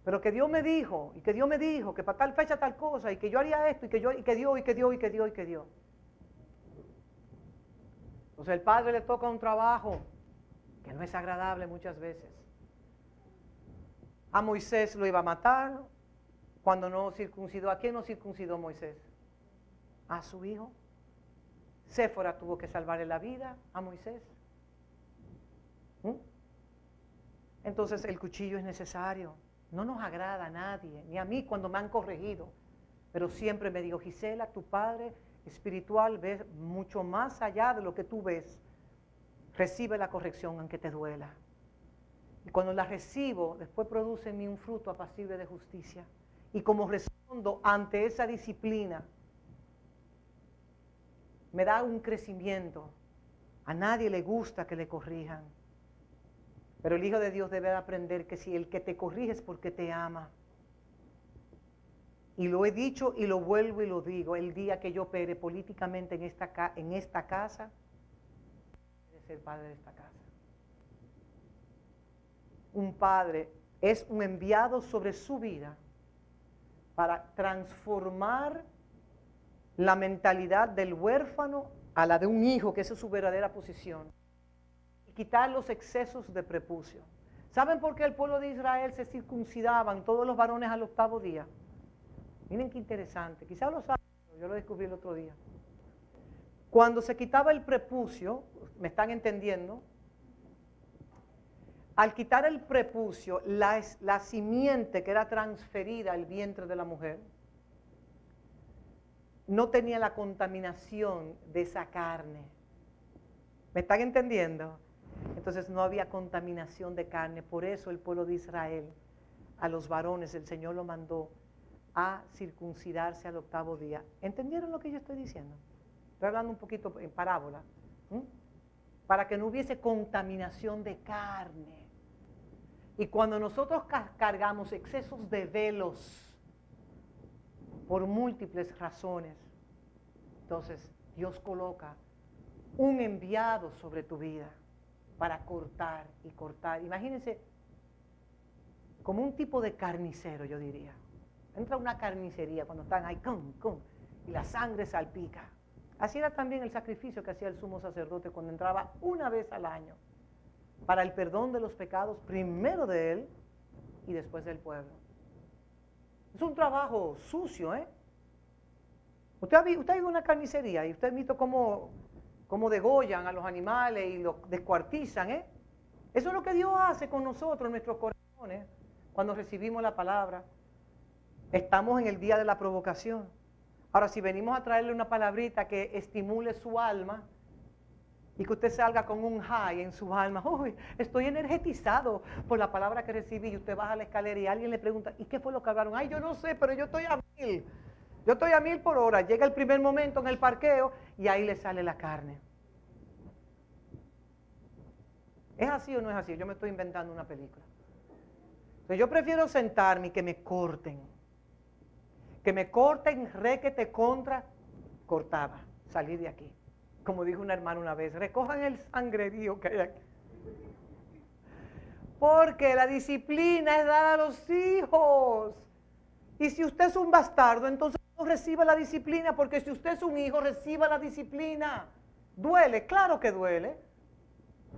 Pero que Dios me dijo, y que Dios me dijo, que para tal fecha tal cosa, y que yo haría esto, y que Dios. Entonces el padre le toca un trabajo que no es agradable muchas veces. A Moisés lo iba a matar cuando no circuncidó. ¿A quién no circuncidó Moisés? A su hijo. Séfora tuvo que salvarle la vida a Moisés. Entonces el cuchillo es necesario. No nos agrada a nadie, ni a mí cuando me han corregido. Pero siempre me digo, Gisela, tu padre espiritual ve mucho más allá de lo que tú ves. Recibe la corrección aunque te duela. Y cuando la recibo, después produce en mí un fruto apacible de justicia. Y como respondo ante esa disciplina, me da un crecimiento. A nadie le gusta que le corrijan. Pero el Hijo de Dios debe aprender que si el que te corrige es porque te ama. Y lo he dicho y lo vuelvo y lo digo, el día que yo opere políticamente en esta casa, de ser padre de esta casa. Un padre es un enviado sobre su vida para transformar la mentalidad del huérfano a la de un hijo, que esa es su verdadera posición, y quitar los excesos de prepucio. ¿Saben por qué el pueblo de Israel se circuncidaban todos los varones al 8º día? Miren qué interesante, quizás lo saben, yo lo descubrí el otro día. Cuando se quitaba el prepucio, ¿me están entendiendo? Al quitar el prepucio, la simiente que era transferida al vientre de la mujer, no tenía la contaminación de esa carne. ¿Me están entendiendo? Entonces no había contaminación de carne. Por eso el pueblo de Israel, a los varones, el Señor lo mandó a circuncidarse al 8º día. ¿Entendieron lo que yo estoy diciendo? Estoy hablando un poquito en parábola. Para que no hubiese contaminación de carne. Y cuando nosotros cargamos excesos de velos por múltiples razones, entonces Dios coloca un enviado sobre tu vida para cortar y cortar. Imagínense como un tipo de carnicero, yo diría. Entra a una carnicería cuando están ahí, y la sangre salpica. Así era también el sacrificio que hacía el sumo sacerdote cuando entraba una vez al año para el perdón de los pecados, primero de él y después del pueblo. Es un trabajo sucio, ¿eh? Usted ha ido a una carnicería y usted ha visto cómo degollan a los animales y los descuartizan, ¿eh? Eso es lo que Dios hace con nosotros, en nuestros corazones, cuando recibimos la palabra. Estamos en el día de la provocación. Ahora, si venimos a traerle una palabrita que estimule su alma y que usted salga con un high en su alma, uy, estoy energetizado por la palabra que recibí, y usted baja la escalera y alguien le pregunta, ¿y qué fue lo que hablaron? Ay, yo no sé, pero yo estoy a 1000. Yo estoy a 1000 por hora. Llega el primer momento en el parqueo y ahí le sale la carne. ¿Es así o no es así? Yo me estoy inventando una película. Entonces yo prefiero sentarme y que me corten. Que me corten, requete contra, cortaba, salir de aquí. Como dijo una hermana una vez, recojan el sangrerío que hay aquí. Porque la disciplina es dada a los hijos. Y si usted es un bastardo, entonces no reciba la disciplina, porque si usted es un hijo, reciba la disciplina. Duele, claro que duele.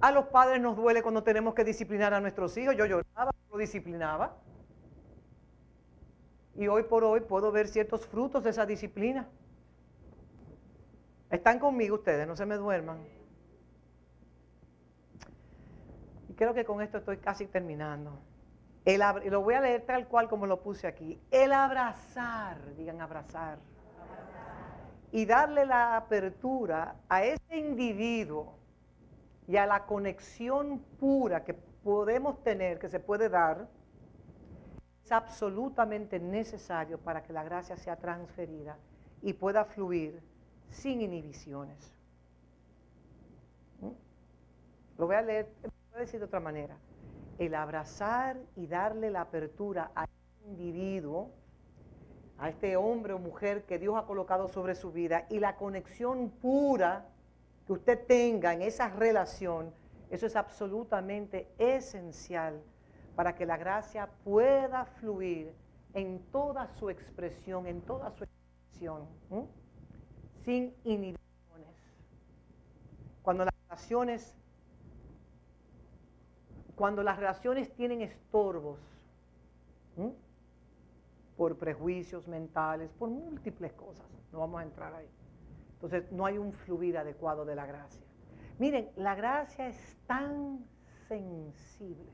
A los padres nos duele cuando tenemos que disciplinar a nuestros hijos. Yo lloraba, lo disciplinaba. Y hoy por hoy puedo ver ciertos frutos de esa disciplina. Están conmigo ustedes, no se me duerman. Y creo que con esto estoy casi terminando. Y lo voy a leer tal cual como lo puse aquí. El abrazar, digan abrazar. y darle la apertura a ese individuo y a la conexión pura que podemos tener, que se puede dar, es absolutamente necesario para que la gracia sea transferida y pueda fluir sin inhibiciones. Lo voy a leer, voy a decir de otra manera. El abrazar y darle la apertura a este individuo, a este hombre o mujer que Dios ha colocado sobre su vida, y la conexión pura que usted tenga en esa relación, eso es absolutamente esencial para que la gracia pueda fluir en toda su expresión, sin inhibiciones. Cuando las relaciones tienen estorbos, por prejuicios mentales, por múltiples cosas, no vamos a entrar ahí. Entonces no hay un fluir adecuado de la gracia. Miren, la gracia es tan sensible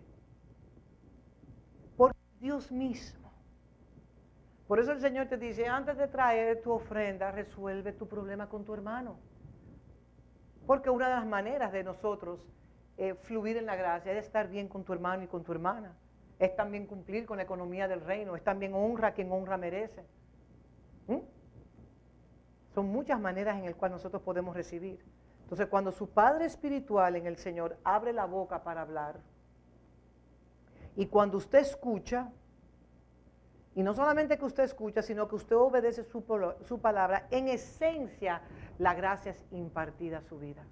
por Dios mismo. Por eso el Señor te dice, antes de traer tu ofrenda, resuelve tu problema con tu hermano. Porque una de las maneras de nosotros fluir en la gracia es estar bien con tu hermano y con tu hermana. Es también cumplir con la economía del reino, es también honra a quien honra merece. Son muchas maneras en las cuales nosotros podemos recibir. Entonces, cuando su Padre espiritual en el Señor abre la boca para hablar, y cuando usted escucha, y no solamente que usted escucha, sino que usted obedece su palabra, en esencia, la gracia es impartida a su vida.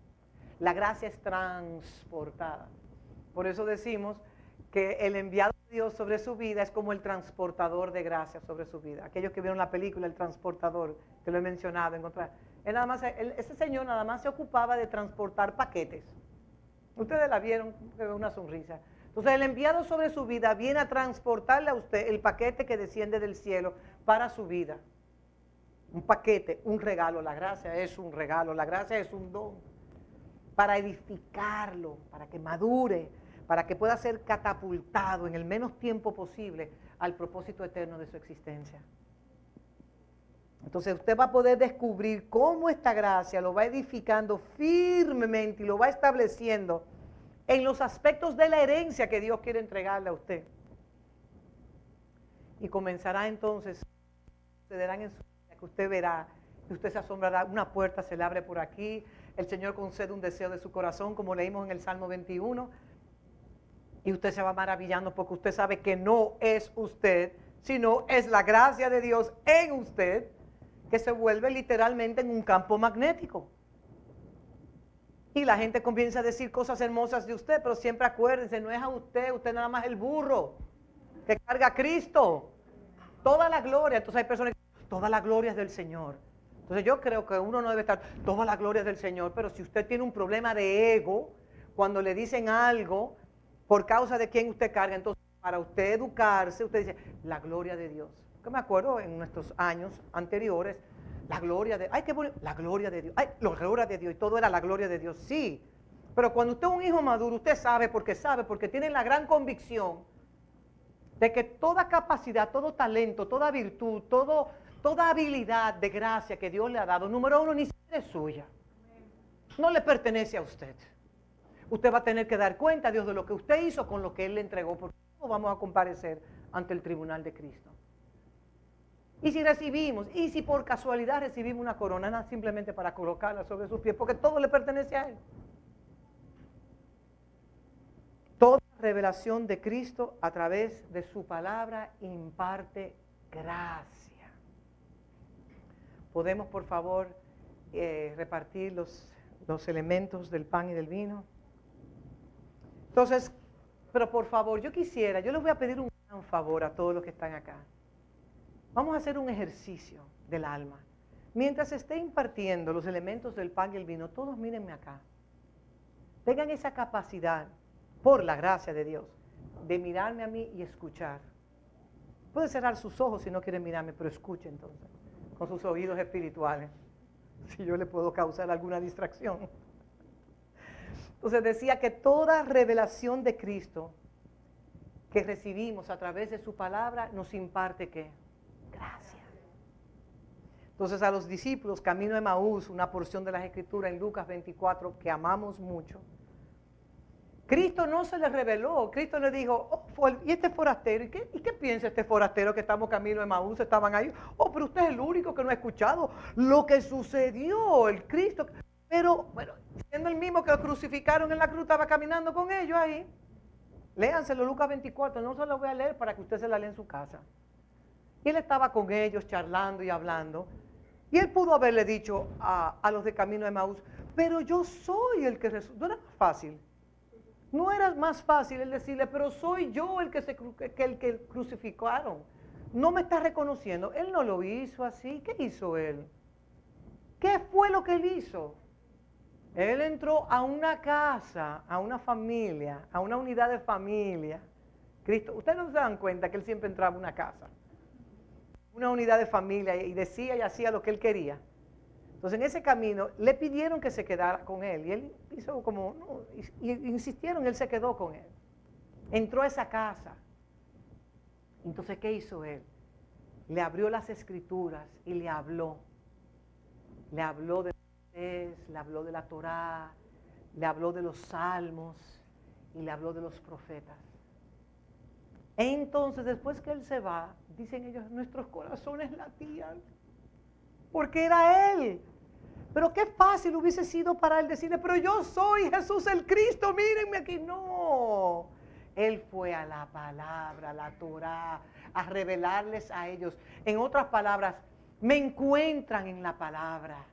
La gracia es transportada. Por eso decimos que el enviado de Dios sobre su vida es como el transportador de gracia sobre su vida. Aquellos que vieron la película El Transportador, que lo he mencionado, ese señor nada más se ocupaba de transportar paquetes. Ustedes la vieron, una sonrisa. Entonces el enviado sobre su vida viene a transportarle a usted el paquete que desciende del cielo para su vida. Un paquete, un regalo. La gracia es un regalo, la gracia es un don. Para edificarlo, para que madure, para que pueda ser catapultado en el menos tiempo posible al propósito eterno de su existencia. Entonces usted va a poder descubrir cómo esta gracia lo va edificando firmemente y lo va estableciendo en los aspectos de la herencia que Dios quiere entregarle a usted. Y comenzará entonces, sucederán en su vida que usted verá, que usted se asombrará, una puerta se le abre por aquí, el Señor concede un deseo de su corazón, como leímos en el Salmo 21, y usted se va maravillando porque usted sabe que no es usted, sino es la gracia de Dios en usted, que se vuelve literalmente en un campo magnético. Y la gente comienza a decir cosas hermosas de usted, pero siempre acuérdense, no es a usted, usted nada más el burro que carga a Cristo. Toda la gloria, entonces hay personas que dicen, toda la gloria es del Señor. Entonces yo creo que uno no debe estar, toda la gloria es del Señor, pero si usted tiene un problema de ego, cuando le dicen algo, por causa de quién usted carga, entonces para usted educarse, usted dice, la gloria de Dios. Que me acuerdo en nuestros años anteriores, la gloria de, ay, qué bonito, la gloria de Dios, ay, la gloria de Dios, y todo era la gloria de Dios, sí. Pero cuando usted es un hijo maduro, usted sabe, porque tiene la gran convicción de que toda capacidad, todo talento, toda virtud, toda habilidad de gracia que Dios le ha dado, número uno, ni siquiera es suya. No le pertenece a usted. Usted va a tener que dar cuenta, Dios, de lo que usted hizo con lo que Él le entregó, porque no vamos a comparecer ante el tribunal de Cristo. Y si recibimos, y si por casualidad recibimos una corona, nada, simplemente para colocarla sobre sus pies, porque todo le pertenece a Él. Toda revelación de Cristo a través de su palabra imparte gracia. ¿Podemos, por favor, repartir los elementos del pan y del vino? Entonces, pero por favor, yo les voy a pedir un gran favor a todos los que están acá. Vamos a hacer un ejercicio del alma. Mientras esté impartiendo los elementos del pan y el vino, todos mírenme acá. Tengan esa capacidad, por la gracia de Dios, de mirarme a mí y escuchar. Puede cerrar sus ojos si no quieren mirarme, pero escuche entonces, con sus oídos espirituales, si yo le puedo causar alguna distracción. Entonces decía que toda revelación de Cristo que recibimos a través de su palabra nos imparte ¿qué? Gracia. Entonces a los discípulos, camino a Emaús, una porción de las Escrituras en Lucas 24 que amamos mucho, Cristo no se les reveló. Cristo le dijo, ¿y este forastero? ¿Y qué piensa este forastero que estamos camino a Emaús? Estaban ahí. Pero usted es el único que no ha escuchado lo que sucedió. El Cristo, pero bueno, siendo el mismo que lo crucificaron en la cruz, estaba caminando con ellos ahí. Léanselo, Lucas 24, no se lo voy a leer para que usted se la lea en su casa. Y él estaba con ellos charlando y hablando. Y él pudo haberle dicho a los de camino a Emaús, pero yo soy el que resucitó. No era más fácil. No era más fácil el decirle, pero soy yo el que crucificaron. No me está reconociendo. Él no lo hizo así. ¿Qué hizo él? ¿Qué fue lo que él hizo? Él entró a una casa, a una familia, a una unidad de familia. Cristo, ustedes no se dan cuenta que él siempre entraba a una casa, una unidad de familia, y decía y hacía lo que él quería. Entonces en ese camino le pidieron que se quedara con él y él hizo como, no, y insistieron, él se quedó con él. Entró a esa casa. Entonces, ¿qué hizo él? Le abrió las Escrituras y le habló. Le habló de Moisés, le habló de la Torá, le habló de los salmos y le habló de los profetas. Entonces, después que él se va, dicen ellos, nuestros corazones latían, porque era él. Pero qué fácil hubiese sido para él decirle, pero yo soy Jesús el Cristo, mírenme aquí. No, él fue a la palabra, a la Torá, a revelarles a ellos. En otras palabras, me encuentran en la palabra,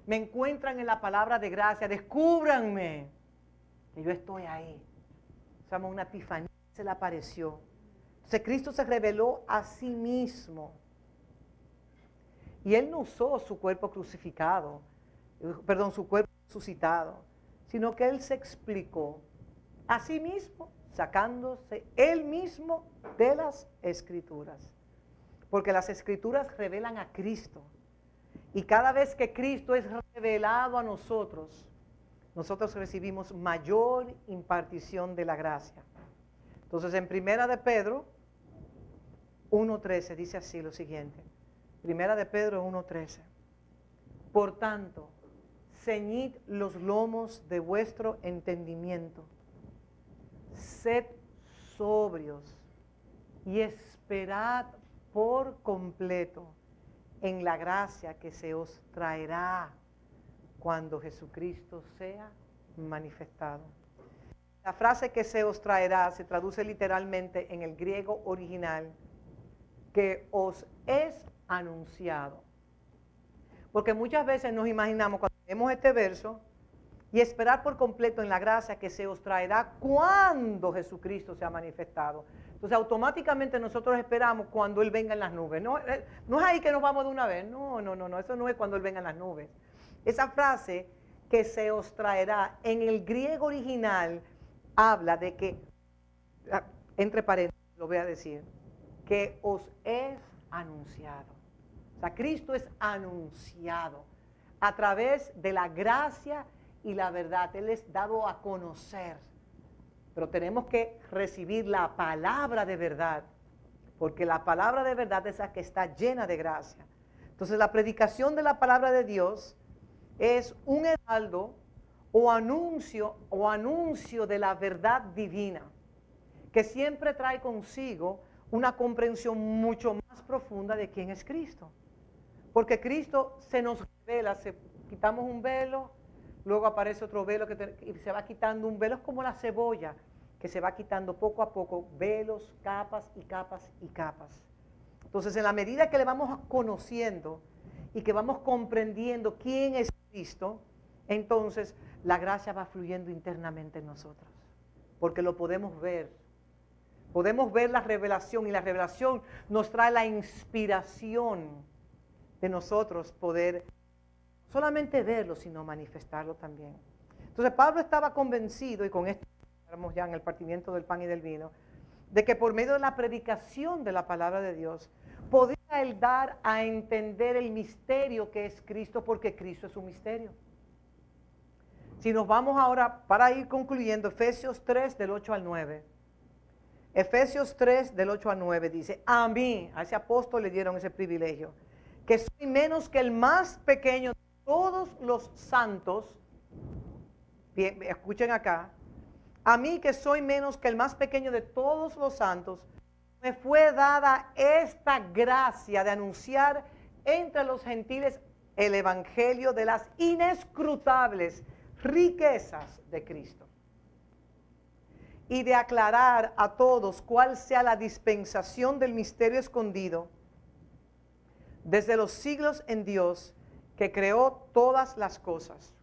me encuentran en la palabra de gracia, descúbranme que yo estoy ahí. Somos una epifanía, se le apareció. Entonces Cristo se reveló a sí mismo. Y él no usó su cuerpo crucificado, su cuerpo resucitado, sino que él se explicó a sí mismo, sacándose él mismo de las Escrituras. Porque las Escrituras revelan a Cristo. Y cada vez que Cristo es revelado a nosotros, nosotros recibimos mayor impartición de la gracia. Entonces en Primera de Pedro 1:13 dice así lo siguiente. Primera de Pedro 1:13. Por tanto, ceñid los lomos de vuestro entendimiento, sed sobrios y esperad por completo en la gracia que se os traerá cuando Jesucristo sea manifestado. La frase que se os traerá se traduce literalmente en el griego original, que os es anunciado. Porque muchas veces nos imaginamos cuando leemos este verso, y esperar por completo en la gracia que se os traerá cuando Jesucristo sea manifestado. Entonces automáticamente nosotros esperamos cuando Él venga en las nubes. No es ahí que nos vamos de una vez. No, eso no es cuando Él venga en las nubes. Esa frase que se os traerá en el griego original habla de que, entre paréntesis lo voy a decir, que os es anunciado. O sea, Cristo es anunciado a través de la gracia y la verdad. Él es dado a conocer. Pero tenemos que recibir la palabra de verdad, porque la palabra de verdad es la que está llena de gracia. Entonces la predicación de la palabra de Dios es un heraldo o anuncio de la verdad divina, que siempre trae consigo una comprensión mucho más profunda de quién es Cristo. Porque Cristo se nos revela, quitamos un velo, luego aparece otro velo y se va quitando un velo. Es como la cebolla, que se va quitando poco a poco, velos, capas y capas y capas. Entonces, en la medida que le vamos conociendo y que vamos comprendiendo quién es Cristo, entonces la gracia va fluyendo internamente en nosotros, porque lo podemos ver. Podemos ver la revelación, y la revelación nos trae la inspiración de nosotros poder solamente verlo, sino manifestarlo también. Entonces Pablo estaba convencido, y con esto estamos ya en el partimiento del pan y del vino, de que por medio de la predicación de la palabra de Dios, podía él dar a entender el misterio que es Cristo, porque Cristo es un misterio. Si nos vamos ahora, para ir concluyendo, Efesios 3 del 8 al 9. Efesios 3 del 8 al 9 dice, a mí, a ese apóstol le dieron ese privilegio, que soy menos que el más pequeño de todos los santos. Bien, escuchen acá. A mí que soy menos que el más pequeño de todos los santos, me fue dada esta gracia de anunciar entre los gentiles el evangelio de las inescrutables riquezas de Cristo y de aclarar a todos cuál sea la dispensación del misterio escondido desde los siglos en Dios, que creó todas las cosas.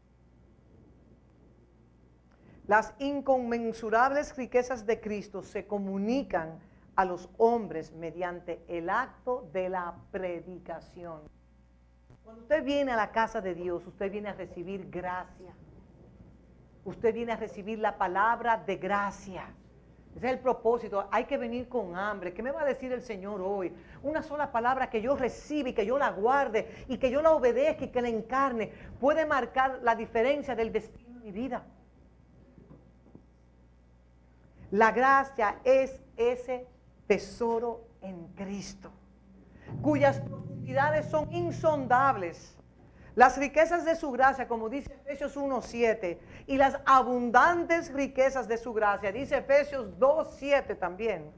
Las inconmensurables riquezas de Cristo se comunican a los hombres mediante el acto de la predicación. Cuando usted viene a la casa de Dios, usted viene a recibir gracia. Usted viene a recibir la palabra de gracia. Ese es el propósito. Hay que venir con hambre. ¿Qué me va a decir el Señor hoy? Una sola palabra que yo reciba y que yo la guarde y que yo la obedezca y que la encarne puede marcar la diferencia del destino de mi vida. La gracia es ese tesoro en Cristo, cuyas profundidades son insondables. Las riquezas de su gracia, como dice Efesios 1:7, y las abundantes riquezas de su gracia, dice Efesios 2:7 también.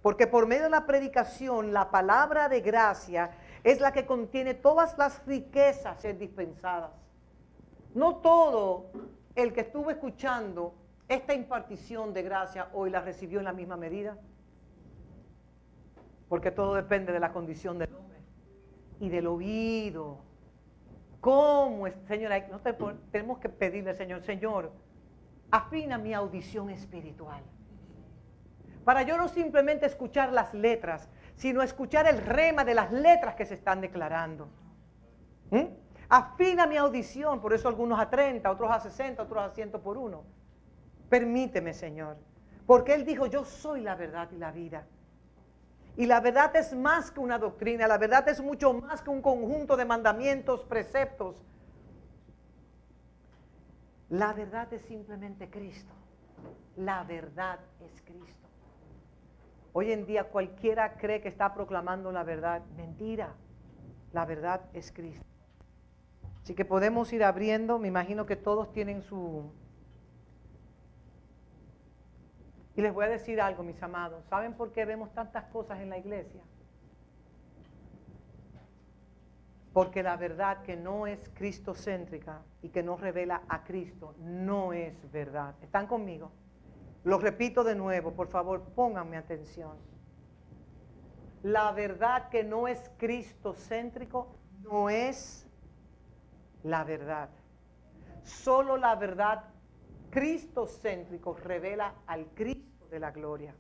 Porque por medio de la predicación, la palabra de gracia es la que contiene todas las riquezas dispensadas. No todo el que estuvo escuchando esta impartición de gracia hoy la recibió en la misma medida. Porque todo depende de la condición del hombre y del oído. ¿Cómo es, Señor? Tenemos que pedirle al Señor, Señor, afina mi audición espiritual. Para yo no simplemente escuchar las letras, sino escuchar el rema de las letras que se están declarando. Afina mi audición, por eso algunos a 30, otros a 60, otros a 100 por uno. Permíteme, Señor, porque Él dijo, yo soy la verdad y la vida. Y la verdad es más que una doctrina, la verdad es mucho más que un conjunto de mandamientos, preceptos. La verdad es simplemente Cristo. La verdad es Cristo. Hoy en día cualquiera cree que está proclamando la verdad. Mentira. La verdad es Cristo. Así que podemos ir abriendo. Me imagino que todos tienen su... Y les voy a decir algo, mis amados. ¿Saben por qué vemos tantas cosas en la iglesia? Porque la verdad que no es cristocéntrica y que no revela a Cristo no es verdad. ¿Están conmigo? Lo repito de nuevo, por favor, pónganme atención. La verdad que no es cristocéntrico no es la verdad. Solo la verdad cristocéntrico revela al Cristo de la gloria.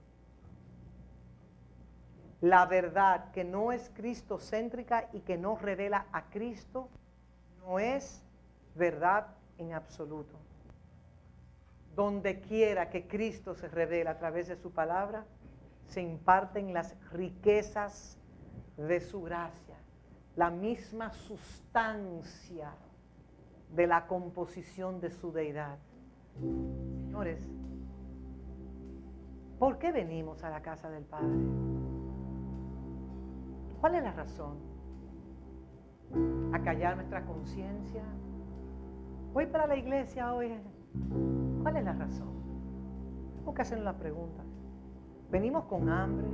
La verdad que no es cristocéntrica y que no revela a Cristo no es verdad en absoluto. Donde quiera que Cristo se revela a través de su palabra, se imparten las riquezas de su gracia, la misma sustancia de la composición de su deidad. Señores, ¿por qué venimos a la casa del Padre? ¿Cuál es la razón? ¿Acallar nuestra conciencia? ¿Voy para la iglesia hoy? ¿Cuál es la razón? Tengo que hacernos la pregunta. ¿Venimos con hambre?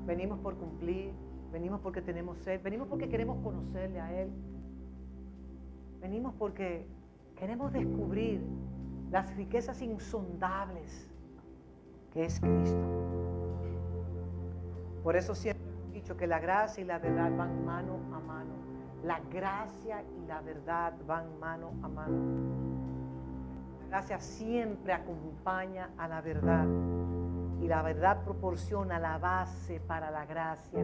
¿Venimos por cumplir? ¿Venimos porque tenemos sed? ¿Venimos porque queremos conocerle a Él? ¿Venimos porque queremos descubrir las riquezas insondables que es Cristo? Por eso siempre hemos dicho que la gracia y la verdad van mano a mano. La gracia y la verdad van mano a mano. La gracia siempre acompaña a la verdad y la verdad proporciona la base para la gracia.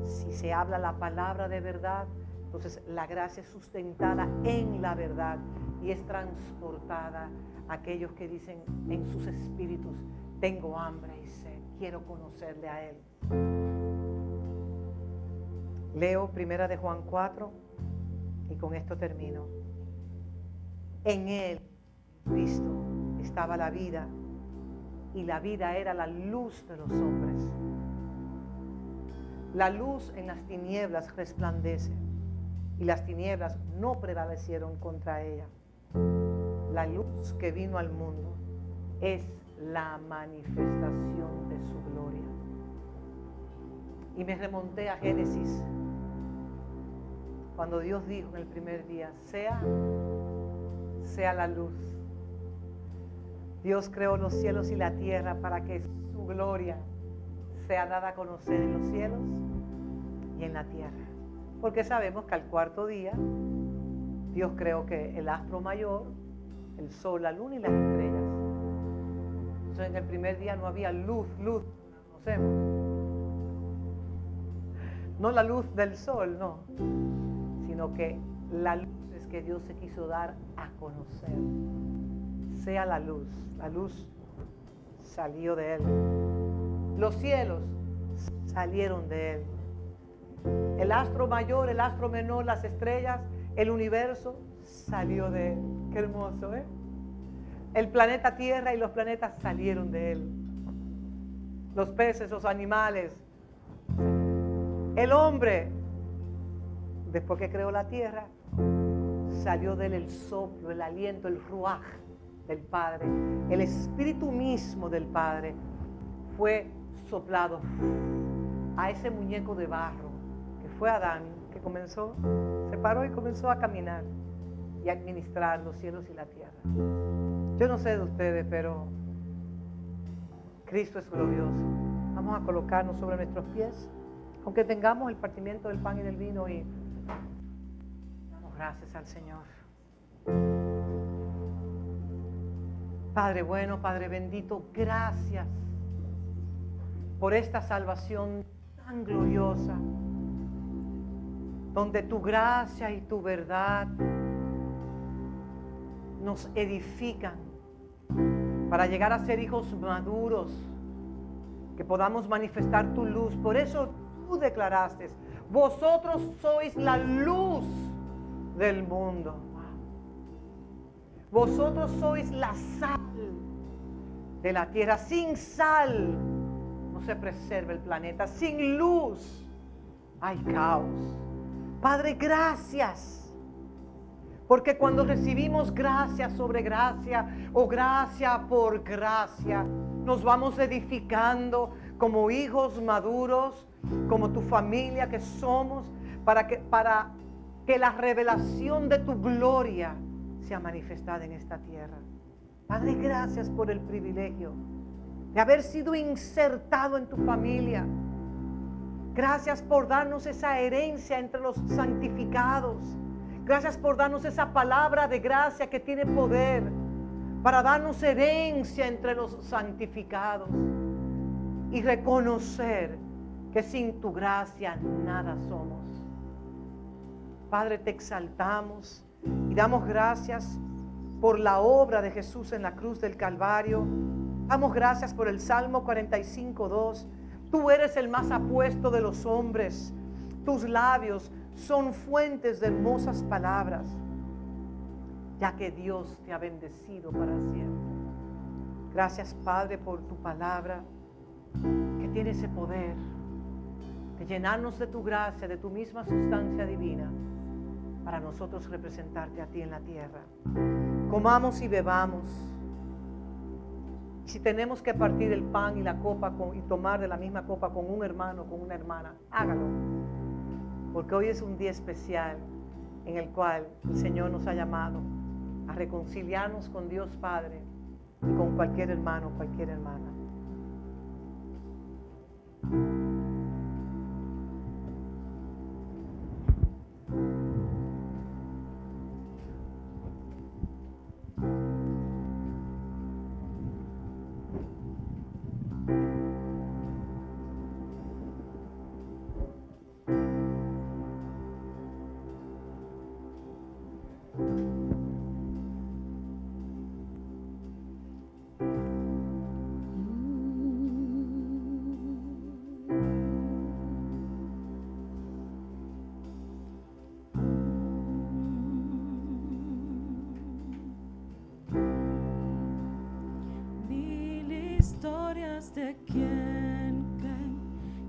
Si se habla la palabra de verdad, entonces la gracia es sustentada en la verdad y es transportada a aquellos que dicen en sus espíritus, tengo hambre y sed, quiero conocerle a Él. Leo 1 de Juan 4 y con esto termino. En Él, Cristo, estaba la vida y la vida era la luz de los hombres. La luz en las tinieblas resplandece y las tinieblas no prevalecieron contra ella. La luz que vino al mundo es la manifestación de su gloria. Y me remonté a Génesis, cuando Dios dijo en el primer día, sea la luz. Dios creó los cielos y la tierra para que su gloria sea dada a conocer en los cielos y en la tierra. Porque sabemos que al cuarto día Dios creó que el astro mayor, el sol, la luna y las estrellas. Entonces en el primer día no había luz, conocemos. No la luz del sol, no, sino que la luz es que Dios se quiso dar a conocer. Sea la luz salió de Él. Los cielos salieron de Él. El astro mayor, el astro menor, las estrellas, el universo salió de Él. Qué hermoso, ¿eh? El planeta Tierra y los planetas salieron de Él. Los peces, los animales. El hombre, después que creó la tierra, salió de Él el soplo, el aliento, el ruaj del Padre. El espíritu mismo del Padre fue soplado a ese muñeco de barro que fue Adán, que se paró y comenzó a caminar y a administrar los cielos y la tierra. Yo no sé de ustedes, pero Cristo es glorioso. Vamos a colocarnos sobre nuestros pies, aunque tengamos el partimiento del pan y del vino, y damos gracias al Señor. Padre bueno, Padre bendito, gracias por esta salvación tan gloriosa, donde tu gracia y tu verdad nos edifican para llegar a ser hijos maduros, que podamos manifestar tu luz. Por eso tú declaraste, vosotros sois la luz del mundo. Vosotros sois la sal de la tierra. Sin sal no se preserva el planeta. Sin luz hay caos. Padre, gracias. Porque cuando recibimos gracia sobre gracia o gracia por gracia, nos vamos edificando como hijos maduros, como tu familia que somos, para que la revelación de tu gloria sea manifestada en esta tierra. Padre, gracias por el privilegio de haber sido insertado en tu familia. Gracias por darnos esa herencia entre los santificados. Gracias por darnos esa palabra de gracia que tiene poder para darnos herencia entre los santificados y reconocer que sin tu gracia nada somos. Padre, te exaltamos y damos gracias por la obra de Jesús en la cruz del Calvario. Damos gracias por el Salmo 45:2. Tú eres el más apuesto de los hombres. Tus labios son fuentes de hermosas palabras, ya que Dios te ha bendecido para siempre. Gracias, Padre, por tu palabra que tiene ese poder de llenarnos de tu gracia, de tu misma sustancia divina, para nosotros representarte a ti en la tierra. Comamos y bebamos. Si tenemos que partir el pan y la copa y tomar de la misma copa con un hermano o con una hermana, hágalo. Porque hoy es un día especial en el cual el Señor nos ha llamado a reconciliarnos con Dios Padre y con cualquier hermano o cualquier hermana.
Historias de quien creen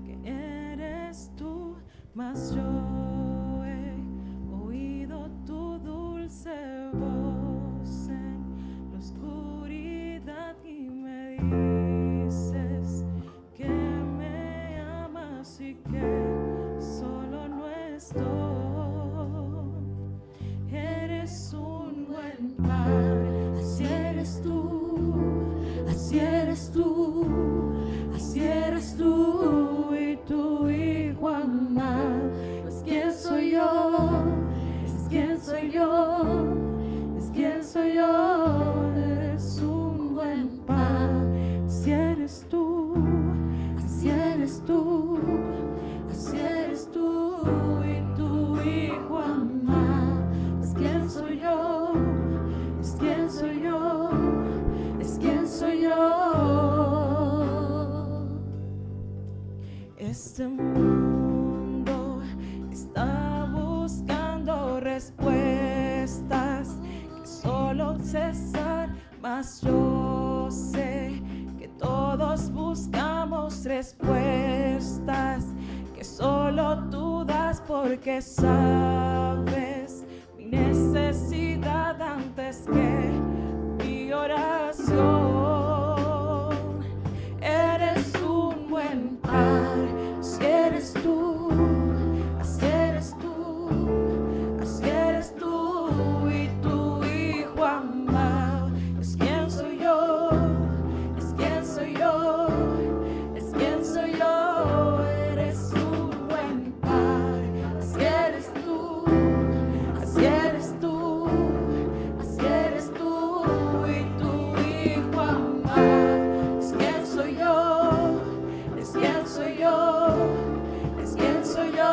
que eres tú. mas yo he oído tu dulce voz en la oscuridad y me dices que me amas y que solo no estoy. Eres un buen padre, así eres tú, así eres tú, así eres tú y tu hijo amado. Pues quién soy yo, es quién soy yo, es quién soy yo. Eres un buen padre, así eres tú, así eres tú, así eres tú y tu hijo amado. Es quién soy yo, es quién soy yo, es quién soy yo. Este mundo está buscando respuestas que solo César, mas yo sé que todos buscamos respuestas que solo tú das, porque sabes mi necesidad antes que mi oración. Eres un buen padre, así eres tú, así eres tú, así eres tú y tu hijo amado. Es quien soy yo, es quien soy yo, es quien soy yo. Eres un buen padre, así eres tú, así eres tú, así eres tú y tu hijo amado. Es quien soy yo, es quien soy yo, es quien soy yo.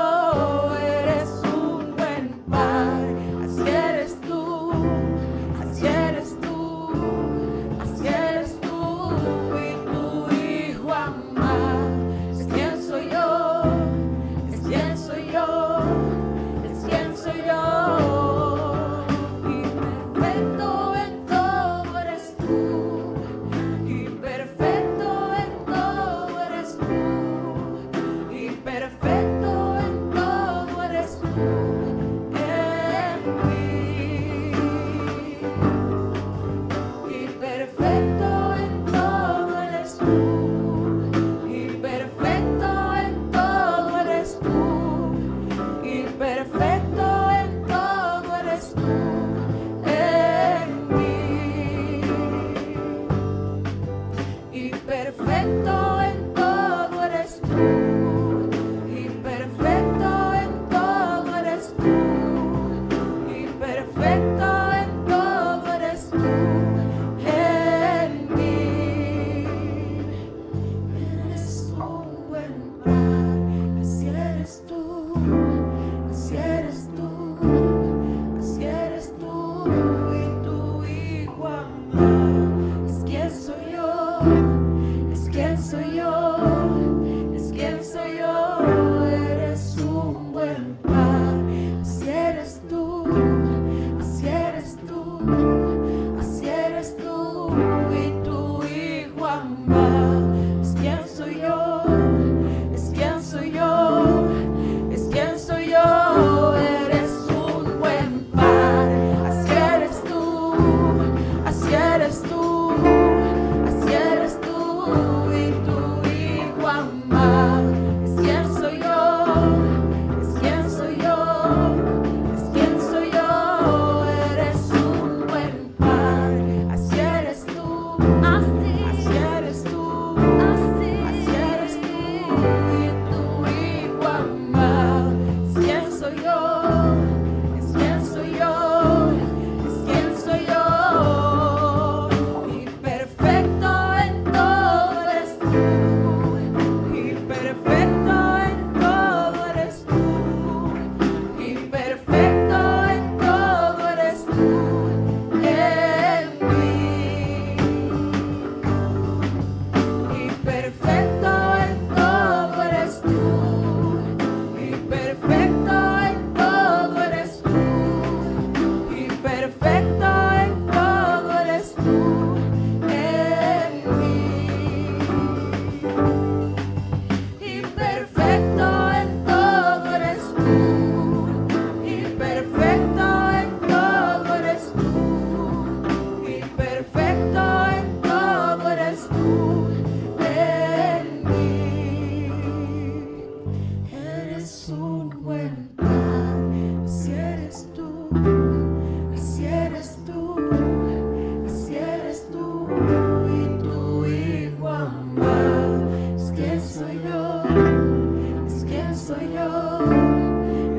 soy yo,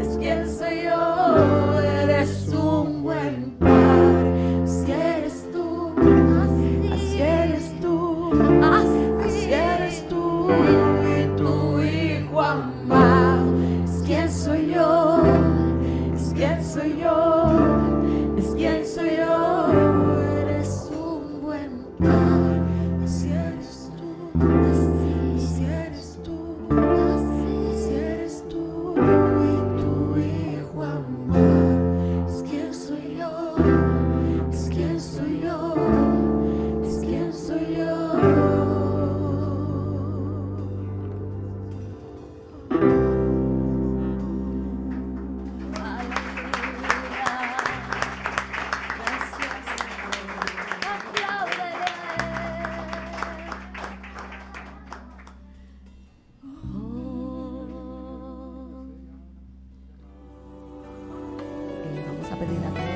es quien soy yo. Eres un buen Padre, así eres tú, así eres tú, así eres tú. Y tu Hijo amado, es quien soy yo, es quien soy yo, es quien soy yo. Eres un buen Padre, así eres tú, así eres tú, así eres tú. Y tu Hijo amado, es quien soy yo, es quien soy yo, es quien soy yo. Vamos a pedir a